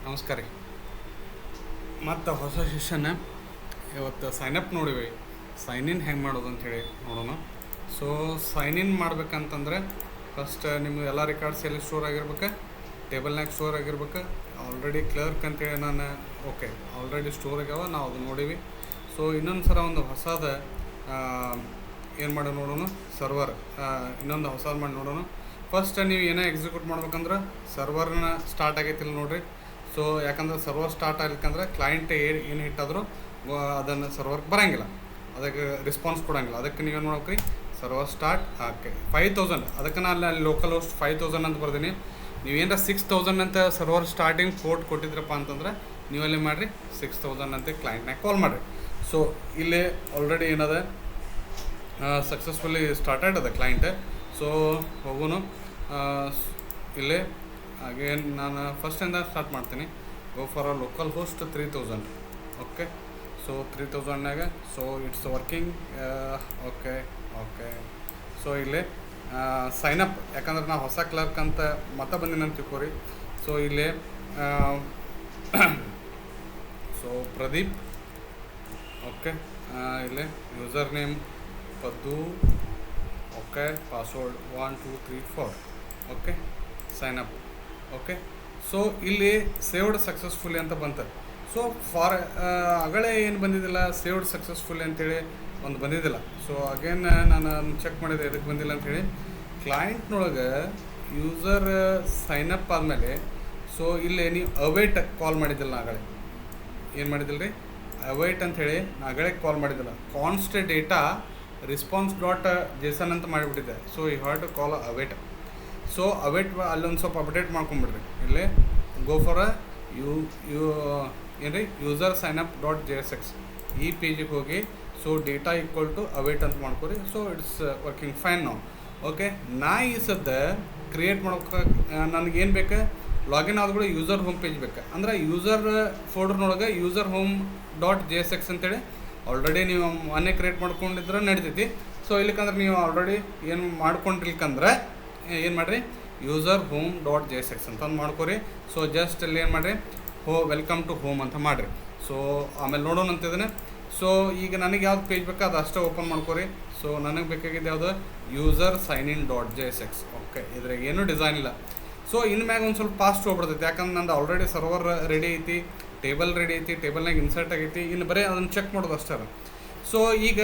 ನಮಸ್ಕಾರ ರೀ. ಮತ್ತು ಹೊಸ ಸೆಷನ್ ಇವತ್ತು ಸೈನಪ್ ನೋಡಿವಿ. ಸೈನ್ ಇನ್ ಹೆಂಗೆ ಮಾಡೋದು ಅಂಥೇಳಿ ನೋಡೋಣ. ಸೊ ಸೈನ್ ಇನ್ ಮಾಡ್ಬೇಕಂತಂದ್ರೆ ಫಸ್ಟ್ ನಿಮ್ಗೆ ಎಲ್ಲ ರೆಕಾರ್ಡ್ಸ್ ಎಲ್ಲಿ ಸ್ಟೋರ್ ಆಗಿರ್ಬೇಕು, ಟೇಬಲ್ನಾಗ ಸ್ಟೋರ್ ಆಗಿರ್ಬೇಕು. ಆಲ್ರೆಡಿ ಕ್ಲರ್ಕ್ ಅಂತೇಳಿ ನಾನು ಆಲ್ರೆಡಿ ಸ್ಟೋರ್ ಆಗ್ಯಾವ, ನಾವು ಅದು ನೋಡೀವಿ. ಸೊ ಇನ್ನೊಂದು ಸಲ ಒಂದು ಹೊಸದ ಏನು ಮಾಡೋಣ ನೋಡೋಣ. ಸರ್ವರ್ ಇನ್ನೊಂದು ಹೊಸದು ಮಾಡಿ ನೋಡೋಣ. ಫಸ್ಟ್ ನೀವು ಏನೇ ಎಕ್ಸಿಕ್ಯೂಟ್ ಮಾಡ್ಬೇಕಂದ್ರೆ ಸರ್ವರ್ನ ಸ್ಟಾರ್ಟ್ ಆಗೈತಿಲ್ಲ ನೋಡಿರಿ. ಸೊ ಯಾಕಂದ್ರೆ ಸರ್ವರ್ ಸ್ಟಾರ್ಟ್ ಆಗ್ಲಿಕ್ಕಂದ್ರೆ ಕ್ಲೈಂಟ್ ಏನು ಹಿಟ್ಟಾದರೂ ಅದನ್ನು ಸರ್ವರ್ಗೆ ಬರೋಂಗಿಲ್ಲ, ಅದಕ್ಕೆ ರೆಸ್ಪಾನ್ಸ್ ಕೊಡೋಂಗಿಲ್ಲ. ಅದಕ್ಕೆ ನೀವೇನು ಮಾಡ್ಬೇಕು ರೀ, ಸರ್ವರ್ ಸ್ಟಾರ್ಟ್ ಹಾಕಿ 5000. ಅದಕ್ಕೆ ನಾನು ಅಲ್ಲಿ ಲೋಕಲ್ ಹೋಸ್ಟ್ 5000 ಅಂತ ಬರ್ದೀನಿ. ನೀವೇನಾರ 6000 ಅಂತ ಸರ್ವರ್ ಸ್ಟಾರ್ಟಿಂಗ್ ಪೋರ್ಟ್ ಕೊಟ್ಟಿದ್ರಪ್ಪ ಅಂತಂದ್ರೆ ನೀವಲ್ಲಿ ಮಾಡಿರಿ 6000 ಅಂತ ಕ್ಲೈಂಟ್ನಾಗ ಕಾಲ್ ಮಾಡಿರಿ. ಸೊ ಇಲ್ಲಿ ಆಲ್ರೆಡಿ ಏನದ ಸಕ್ಸಸ್ಫುಲಿ ಸ್ಟಾರ್ಟೆಡ್ ಅದ ಕ್ಲೈಂಟ್. ಸೊ ಹೋಗೋನು ಇಲ್ಲೇ ಅಗೇನ್ ನಾನು ಫಸ್ಟಿಂದ ಸ್ಟಾರ್ಟ್ ಮಾಡ್ತೀನಿ. Go for a local host 3000. Okay, so 3000ನಾಗ so it's working. Okay okay, so ಇಲ್ಲಿ ಸೈನಪ್, ಯಾಕಂದ್ರೆ ನಾವು ಹೊಸ ಕ್ಲರ್ಕ್ ಅಂತ ಮತ್ತೆ ಬಂದಿನಿ ಅಂತ ತಿಳ್ಕೊರಿ. ಸೊ ಇಲ್ಲಿ ಸೊ ಪ್ರದೀಪ್. ಓಕೆ, ಇಲ್ಲಿ user name Paddu. Okay, password 1 2 3 4. Okay, sign up. Okay, so ಇಲ್ಲಿ ಸೇವ್ಡ್ ಸಕ್ಸಸ್ಫುಲಿ ಅಂತ ಬಂತು. ಸೊ ಅಗಳೇ ಏನು ಬಂದಿದ್ದಿಲ್ಲ, ಸೇವ್ಡ್ ಸಕ್ಸಸ್ಫುಲಿ ಅಂತೇಳಿ ಒಂದು ಬಂದಿದ್ದಿಲ್ಲ. ಸೊ ಅಗೇನ್ ನಾನು ಚೆಕ್ ಮಾಡಿದೆ ಎದಕ್ಕೆ ಬಂದಿಲ್ಲ ಅಂಥೇಳಿ. ಕ್ಲೈಂಟ್ನೊಳಗೆ ಯೂಸರ್ ಸೈನಪ್ ಆದಮೇಲೆ ಸೊ ಇಲ್ಲಿ ನೀವು ಅವೈಟ್ ಕಾಲ್ ಮಾಡಿದ್ದಿಲ್ಲ. ನಾಗಳೆ ಏನು ಮಾಡಿದ್ದಿಲ್ಲ ರೀ, ಅವೈಟ್ ಅಂಥೇಳಿ ನಾಗಳೆ ಕಾಲ್ ಮಾಡಿದ್ದಿಲ್ಲ. Const data response dot JSON ಅಂತ ಮಾಡಿಬಿಟ್ಟಿದ್ದೆ. So you have to call await. So await ಅಲ್ಲೊಂದು ಸ್ವಲ್ಪ ಅಪ್ಡೇಟ್ ಮಾಡ್ಕೊಂಬಿಡ್ರಿ. ಇಲ್ಲಿ ಗೋ ಫಾರ್ ಏನು ರೀ, ಯೂಸರ್ ಸೈನಪ್ ಡಾಟ್ JSX ಈ ಪೇಜಿಗೆ ಹೋಗಿ so data equal to await ಅಂತ ಮಾಡ್ಕೊರಿ. ಸೊ ಇಟ್ಸ್ ವರ್ಕಿಂಗ್ ಫೈನ್ ನಾವು. ಓಕೆ, ನಾ ಈ ಸದ್ದ ಕ್ರಿಯೇಟ್ ಮಾಡೋಕೆ ನನಗೇನು ಬೇಕು, ಲಾಗಿನ್ ಆದ್ರೂ ಯೂಸರ್ ಹೋಮ್ ಪೇಜ್ ಬೇಕು. ಅಂದ್ರೆ ಯೂಸರ್ ಫೋಲ್ಡರ್ನೊಳಗೆ ಯೂಸರ್ ಹೋಮ್ ಡಾಟ್ JSX ಅಂತೇಳಿ ಆಲ್ರೆಡಿ ನೀವು ಮೊನ್ನೆ ಕ್ರಿಯೇಟ್ ಮಾಡ್ಕೊಂಡಿದ್ರೆ ನಡಿತೈತಿ. ಸೊ ಇಲ್ಲಿಕಂದ್ರೆ ನೀವು ಆಲ್ರೆಡಿ ಏನು ಮಾಡ್ಕೊಂಡಿರ್ಕಂದ್ರೆ ಏನು ಮಾಡಿರಿ, ಯೂಸರ್ ಹೋಮ್ ಡಾಟ್ JSX ಅಂತಂದು ಮಾಡ್ಕೊರಿ. ಸೊ ಜಸ್ಟ್ ಇಲ್ಲಿ ಏನು ಮಾಡಿರಿ, ವೆಲ್ಕಮ್ ಟು ಹೋಮ್ ಅಂತ ಮಾಡಿರಿ. ಸೊ ಆಮೇಲೆ ನೋಡೋಣ ಅಂತಿದ್ದಾನೆ. ಸೊ ಈಗ ನನಗೆ ಯಾವ್ದು ಪೇಜ್ ಬೇಕು ಅದು ಅಷ್ಟೇ ಓಪನ್ ಮಾಡ್ಕೊರಿ. ಸೊ ನನಗೆ ಬೇಕಾಗಿದ್ದು ಯಾವುದು, user sign in dot JSX. Okay, ಇದ್ರಾಗ ಏನೂ ಡಿಸೈನ್ ಇಲ್ಲ. ಸೊ ಇನ್ಮ್ಯಾಗ ಒಂದು ಸ್ವಲ್ಪ ಫಾಸ್ಟ್ ಹೋಗ್ಬಿಡ್ತೈತಿ, ಯಾಕಂದ್ರೆ ನಂದು ಆಲ್ರೆಡಿ ಸರ್ವರ್ ರೆಡಿ ಐತಿ, ಟೇಬಲ್ ರೆಡಿ ಐತಿ, ಟೇಬಲ್ನಾಗ ಇನ್ಸರ್ಟ್ ಆಗೈತಿ. ಇನ್ನು ಬರೀ ಅದನ್ನು ಚೆಕ್ ಮಾಡೋದು ಅಷ್ಟೇ. ಸೊ ಈಗ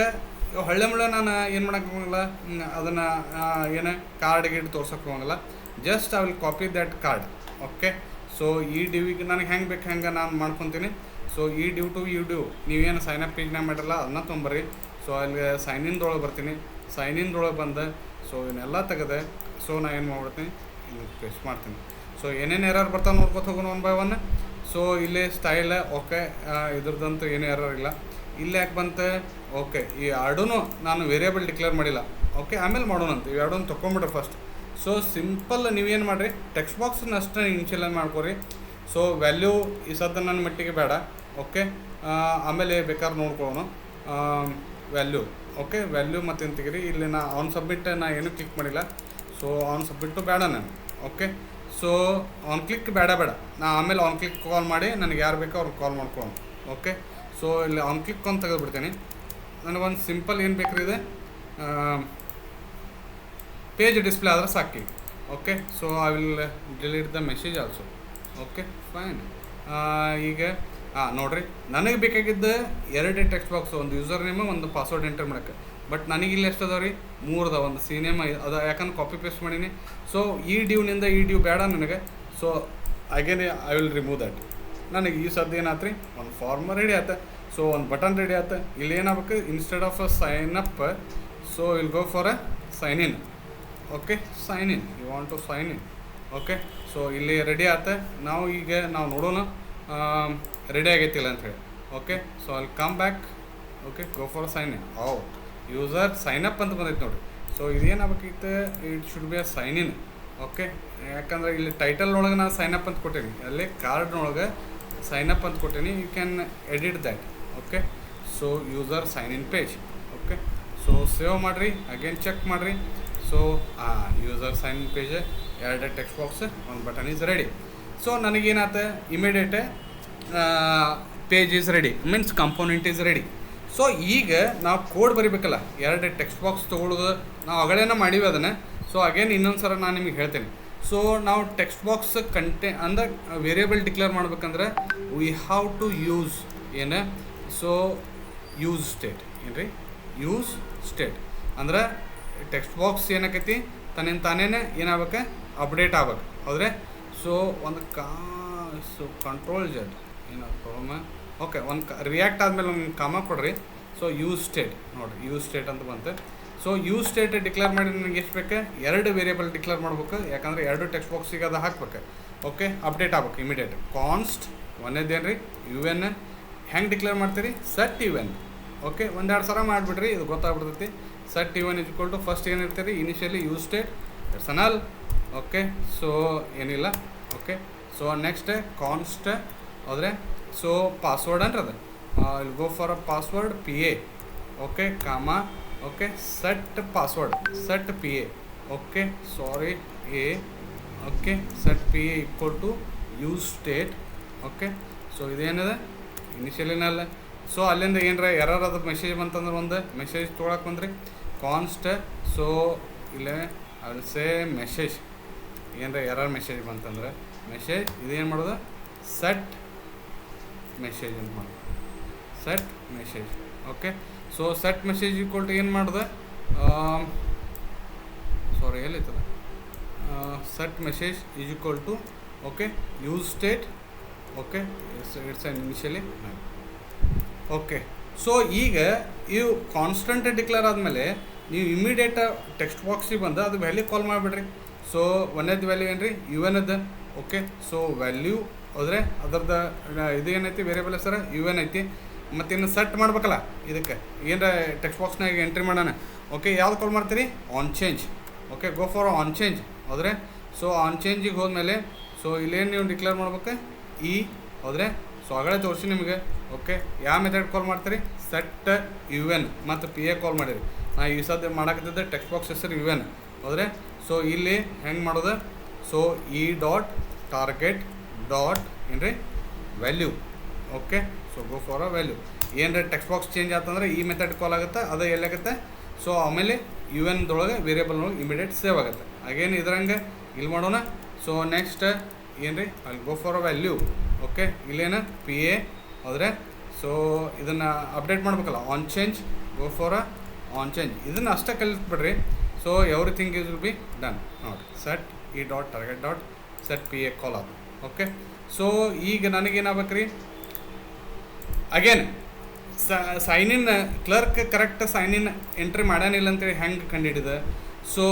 ಹಳ್ಳೆ ಮುಳ್ಳೆ ನಾನು ಏನು ಮಾಡೋಕ್ಕೆ ಹೋಗಂಗಿಲ್ಲ, ಅದನ್ನು ಏನು ಕಾರ್ಡ್ ಗಿಡ್ ತೋರ್ಸೋಕ್ಕೆ ಹೋಗಂಗಿಲ್ಲ. Just I will copy that card. Okay, so ಈ ಡಿವಿಗೆ ನನಗೆ ಹೆಂಗೆ ಬೇಕು ಹೆಂಗೆ ನಾನು ಮಾಡ್ಕೊತೀನಿ. ಸೊ ಈ ಡ್ಯೂ ಟು ನೀವೇನು ಸೈನಪ್ ಪೇಜ್ನಾಗ ಮಾಡಿರಲ್ಲ ಅದನ್ನ ತೊಗೊಂಬರ್ರಿ. ಸೊ ಅಲ್ಲಿ ಸೈನಿಂದೊಳಗೆ ಬರ್ತೀನಿ. ಸೈನಿಂದೊಳಗೆ ಬಂದು ಸೊ ಇವನ್ನೆಲ್ಲ ತೆಗೆದೆ. ಸೊ ನಾನು ಏನು ಮಾಡ್ಬಿಡ್ತೀನಿ, ಇಲ್ಲಿ ಪ್ರೆಸ್ ಮಾಡ್ತೀನಿ. ಸೊ ಏನೇನು ಎರರ್ ಬರ್ತಾವೆ ನೋಡ್ಕೊತ ಹೋಗೋಣ 1 by 1. ಸೊ ಇಲ್ಲಿ ಸ್ಟೈಲ್ ಓಕೆ, ಇದ್ರದ್ದಂತೂ ಏನೂ ಎರರ್ ಇಲ್ಲ. ಇಲ್ಲಿ ಯಾಕೆ ಬಂತೆ, ಓಕೆ ಈ ಎರಡೂ ನಾನು ವೇರಿಯೇಬಲ್ ಡಿಕ್ಲೇರ್ ಮಾಡಿಲ್ಲ. ಓಕೆ, ಆಮೇಲೆ ಮಾಡೋಣಂತ. ಇವು ಎರಡೂ ತೊಗೊಂಬಿಡ್ರಿ ಫಸ್ಟ್. ಸೊ ಸಿಂಪಲ್ ನೀವೇನು ಮಾಡಿರಿ, ಟೆಕ್ಸ್ಟ್ ಬಾಕ್ಸನ್ನ ಅಷ್ಟೇ ಇನ್ಶಿಯಲ್ ಮಾಡ್ಕೊರಿ. ಸೊ ವ್ಯಾಲ್ಯೂ ಈ ಸದ್ದ ನನ್ನ ಮಟ್ಟಿಗೆ ಬೇಡ. ಓಕೆ, ಆಮೇಲೆ ಬೇಕಾದ್ರೆ ನೋಡ್ಕೊಳ್ಳೋಣ ವ್ಯಾಲ್ಯೂ. ಓಕೆ, ವ್ಯಾಲ್ಯೂ ಮತ್ತು ತೆಗಿರಿ. ಇಲ್ಲಿ ನಾ ಆನ್ ಸಬ್ಮಿಟ್ ನಾ ಏನೂ ಕ್ಲಿಕ್ ಮಾಡಿಲ್ಲ. ಸೊ ಆನ್ ಸಬ್ಮಿಟ್ಟು ಬೇಡ ನಾನು. ಓಕೆ, ಸೊ ಆನ್ ಕ್ಲಿಕ್ ಬೇಡ. ನಾ ಆಮೇಲೆ ಆನ್ ಕ್ಲಿಕ್ ಕಾಲ್ ಮಾಡಿ ನನಗೆ ಯಾರು ಬೇಕೋ ಅವ್ರಿಗೆ ಕಾಲ್ ಮಾಡ್ಕೊಳ್ಳೋಣ. ಓಕೆ, ಸೊ ಇಲ್ಲಿ ಆನ್ ಕ್ಲಿಕ್ ಅಂತ ತೆಗೆದುಬಿಡ್ತೀನಿ. ನನಗೊಂದು ಸಿಂಪಲ್ ಏನು ಬೇಕ್ರಿ ಇದೆ, ಪೇಜ್ ಡಿಸ್ಪ್ಲೇ ಆದರೆ ಸಾಕಿ. Okay, so I will delete the message also. Okay fine. ಈಗ ನೋಡಿರಿ, ನನಗೆ ಬೇಕಾಗಿದ್ದ 2 ಟೆಕ್ಸ್ಟ್ ಬಾಕ್ಸ್, ಒಂದು ಯೂಸರ್ ನೇಮ್ ಒಂದು ಪಾಸ್ವರ್ಡ್ ಎಂಟರ್ ಮಾಡೋಕ್ಕೆ. ಬಟ್ ನನಗಿಲ್ಲಿ ಎಷ್ಟು ಅದಾವ ರೀ, 3 ಅದಾವ. ಒಂದು ಸಿ ನೇಮ್ ಅದ, ಯಾಕಂದ್ರೆ ಕಾಪಿ ಪೇಸ್ಟ್ ಮಾಡೀನಿ. ಸೊ ಈ ಡ್ಯೂನಿಂದ ಈ ಡ್ಯೂ ಬೇಡ ನನಗೆ. So again I will remove that. ನನಗೆ ಈ ಸದ್ಯ ಏನಾಯ್ತು ರೀ, ಒಂದು ಫಾರ್ಮ್ ರೆಡಿ ಆಯ್ತು. ಸೊ ಒಂದು ಬಟನ್ ರೆಡಿ ಆಯ್ತು. ಇಲ್ಲಿ ಏನಾಗಬೇಕು, instead of sign up so will go for sign in. Okay, sign in, you want to sign in. Okay, so ಇಲ್ಲಿ ರೆಡಿ ಆಯ್ತು. ನಾವು ನೋಡೋಣ ರೆಡಿ ಆಗೈತಿಲ್ಲ ಅಂಥೇಳಿ. ಓಕೆ, ಸೊ ಅಲ್ಲಿ come back. Okay, go for sign in. User sign up ಅಂತ ಬಂದೈತೆ ನೋಡಿರಿ. So ಇದೇನಾಗಬೇಕಿತ್ತು, it should be a sign in. Okay, ಯಾಕಂದ್ರೆ ಇಲ್ಲಿ ಟೈಟಲ್ನೊಳಗೆ ನಾನು ಸೈನಪ್ ಅಂತ ಕೊಟ್ಟೀನಿ, ಅಲ್ಲಿ ಕಾರ್ಡ್ನೊಳಗೆ ಸೈನಪ್ ಅಂತ ಕೊಟ್ಟೀನಿ. You can edit that. Okay, so user sign in page. Okay, so save ಮಾಡಿರಿ, ಅಗೇನ್ ಚೆಕ್ ಮಾಡಿರಿ. So user sign in page, 2 text box, 1 button is ready. So ನನಗೇನಾಯ್ತು immediate page is ready means component is ready. So ಈಗ ನಾವು code ಬರಿಬೇಕಲ್ಲ, 2 text box ತೊಗೊಳ್ಳೋದು ನಾವು ಅಗಳೇನ ಮಾಡೀವಿ ಅದನ್ನು. So again ಇನ್ನೊಂದು ಸಲ ನಾನು ನಿಮಗೆ ಹೇಳ್ತೇನೆ. ಸೊ ನಾವು ಟೆಕ್ಸ್ಟ್ ಬಾಕ್ಸ್ ಅಂದ್ರೆ ವೇರಿಯೇಬಲ್ ಡಿಕ್ಲೇರ್ ಮಾಡ್ಬೇಕಂದ್ರೆ ವಿ ಹ್ಯಾವ್ ಟು ಯೂಸ್ ಏನು, ಸೊ ಯೂಸ್ ಸ್ಟೇಟ್ ಏನು ರೀ, ಯೂಸ್ ಸ್ಟೇಟ್ ಅಂದ್ರೆ ಟೆಕ್ಸ್ಟ್ ಬಾಕ್ಸ್ ಏನಾಕೈತಿ ತನ್ನಿಂದ ತಾನೇ ಏನಾಗಬೇಕು, ಅಪ್ಡೇಟ್ ಆಗ್ಬೇಕು. ಹೌದ್ರೆ ಸೊ ಒಂದು ಸೊ ಕಂಟ್ರೋಲ್ ಜೆಡ್ ಏನೋ ಪ್ರಾಬ್ಲಮ್. ಓಕೆ, ಒಂದು ರಿಯಾಕ್ಟ್ ಆದಮೇಲೆ ಒಂದು ಕಾಮ ಕೊಡ್ರಿ. ಸೊ ಯೂಸ್ ಸ್ಟೇಟ್ ನೋಡಿರಿ, ಯೂಸ್ ಸ್ಟೇಟ್ ಅಂತ ಬಂತು. ಸೊ ಯೂಸ್ ಸ್ಟೇಟ್ ಡಿಕ್ಲೇರ್ ಮಾಡಿ ನನಗೆ ಎಷ್ಟು ಬೇಕು, 2 ವೇರಿಯೇಬಲ್ ಡಿಕ್ಲೇರ್ ಮಾಡ್ಬೇಕು. ಯಾಕಂದರೆ 2 ಟೆಕ್ಸ್ಟ್ ಬಾಕ್ಸಿಗೆ ಅದು ಹಾಕ್ಬೇಕು. ಓಕೆ, ಅಪ್ಡೇಟ್ ಆಗ್ಬೇಕು ಇಮಿಡಿಯೇಟ್. ಕಾನ್ಸ್ಟ್ ಒಂದೇದೇನು ರೀ, ಯು ಎನ್ ಹೆಂಗೆ ಡಿಕ್ಲೇರ್ ಮಾಡ್ತೀರಿ, ಸೆಟ್ ಯು ಎನ್. ಓಕೆ, 1-2 ಸಲ ಮಾಡಿಬಿಡ್ರಿ, ಇದು ಗೊತ್ತಾಗ್ಬಿಡ್ತೈತಿ. Set U N is to first ಏನಿರ್ತೀರಿ, initially use state it's a null. Okay, so ಏನಿಲ್ಲ. ಓಕೆ, ಸೊ ನೆಕ್ಸ್ಟ್ ಕಾನ್ಸ್ಟ್ ಹೋದರೆ ಸೊ ಪಾಸ್ವರ್ಡ್ ಅಂದ್ರೆ ಅದು will go for a password P A. Okay, comma. Okay, set password set P A. Okay, sorry A. Okay, set P A equal to use state. Okay, so ಇದೇನಿದೆ ಇನಿಷಿಯಲಿನಲ್ಲ. So ಅಲ್ಲಿಂದ ಏನರ error ಅದ್ರ message ಬಂತಂದ್ರೆ ಒಂದು message ತೊಗೊಳಕ್ಕೆ ಬಂದ್ರಿ const. So ಇಲ್ಲೇ ಅಲ್ಸೆ ಮೆಸೇಜ್ ಏನರ ಎರರ್ ಮೆಸೇಜ್ ಬಂತಂದ್ರೆ ಮೆಸೇಜ್ ಇದೇನು ಮಾಡೋದು, ಸೆಟ್ ಮೆಸೇಜ್ ಅಂತ ಮಾಡೋದು, set message. Okay, so set message equal to ಏನು ಮಾಡೋದು, ಸಾರಿ ಎಲ್ಲಿರ್ತದೆ, set message is equal to okay use state. Okay, it's on initially. Okay, so ಈಗ ಇವು ಕಾನ್ಸ್ಟೆಂಟ್ ಡಿಕ್ಲೇರ್ ಆದಮೇಲೆ ನೀವು ಇಮಿಡಿಯೇಟ್ ಟೆಕ್ಸ್ಟ್ ಬಾಕ್ಸಿಗೆ ಬಂದು ಅದು ವ್ಯಾಲ್ಯೂ ಕಾಲ್ ಮಾಡಿಬಿಡ್ರಿ. ಸೊ ಒಂದೇದು ವ್ಯಾಲ್ಯೂ ಏನು ರೀ, ಯು ಎನ್ ಅದ. ಓಕೆ, ಸೊ ವ್ಯಾಲ್ಯೂ ಹೋದರೆ ಅದರದ್ದು ಇದು ಏನೈತಿ ವೇರಿಯೇಬಲ್ ಹೆಸರು ಯು ಎನ್ ಐತಿ. ಮತ್ತು ಇನ್ನು ಸೆಟ್ ಮಾಡ್ಬೇಕಲ್ಲ ಇದಕ್ಕೆ ಏನರ ಟೆಕ್ಸ್ಟ್ ಬಾಕ್ಸ್ನಾಗ ಎಂಟ್ರಿ ಮಾಡೋಣ. ಓಕೆ, ಯಾವ್ದು ಕಾಲ್ ಮಾಡ್ತೀರಿ, on change. Okay, go for on change ಹೋದರೆ ಸೊ ಆನ್ ಚೇಂಜಿಗೆ ಹೋದ್ಮೇಲೆ ಸೊ ಇಲ್ಲೇನು ನೀವು ಡಿಕ್ಲೇರ್ ಮಾಡ್ಬೇಕು, ಈ ಹೋದರೆ ಸೊ ಆಗಲೇ ತೋರಿಸಿ ನಿಮಗೆ. ಓಕೆ, ಯಾವ ಮೆಥಡ್ ಕಾಲ್ ಮಾಡ್ತೀರಿ, ಸೆಟ್ ಯು ಎನ್ ಮತ್ತು ಪಿ ಎ ಕಾಲ್ ಮಾಡಿರಿ. ನಾ ಈ ಸದ್ಯ ಮಾಡಾಕತ್ತಿದ್ದೆ ಟೆಕ್ಸ್ಟ್ ಬಾಕ್ಸ್ ಹೆಸರು ಯು ಎನ್ ಹೋದರೆ ಸೊ ಇಲ್ಲಿ ಹೆಂಗೆ ಮಾಡೋದು, ಸೊ ಈ ಡಾಟ್ ಟಾರ್ಗೆಟ್ ಡಾಟ್ ಏನು ರೀ value. Okay, so go for a value. ಏನರ ಟೆಕ್ಸ್ಟ್ ಬಾಕ್ಸ್ ಚೇಂಜ್ ಆತಂದ್ರೆ ಈ ಮೆಥಡ್ ಕಾಲ್ ಆಗುತ್ತೆ, ಅದು ಎಲ್ಲಾಗುತ್ತೆ. ಸೊ ಆಮೇಲೆ ಯು ಎನ್ದೊಳಗೆ ವೇರಿಯೇಬಲ್ನೊಳಗೆ ಇಮಿಡಿಯೇಟ್ ಸೇವ್ ಆಗುತ್ತೆ. ಅಗೇನ್ ಇದ್ರಂಗೆ ಇಲ್ಲಿ ಮಾಡೋಣ. ಸೊ ನೆಕ್ಸ್ಟ್ ಏನು ರೀ, ಅಲ್ಲಿ go for a value. Okay, ಇಲ್ಲೇನು ಪಿ ಎ ಹೋದರೆ ಸೊ ಇದನ್ನು ಅಪ್ಡೇಟ್ ಮಾಡ್ಬೇಕಲ್ಲ, on change, go for a on change. ಇದನ್ನು ಅಷ್ಟೇ ಕಲಿತ್ಬಿಡ್ರಿ. So everything is will be done. ನೋಡಿ, ಸೆಟ್ ಈ dot target dot set P A call ಅದು. ಓಕೆ, ಸೊ ಈಗ ನನಗೇನಾಗಬೇಕು ರೀ, again sign in clerk correct sign in entry ಮಾಡ್ಯಾನಿಲ್ಲ ಅಂತೇಳಿ ಹೆಂಗೆ ಕಂಡುಹಿಡಿದ. ಸೊ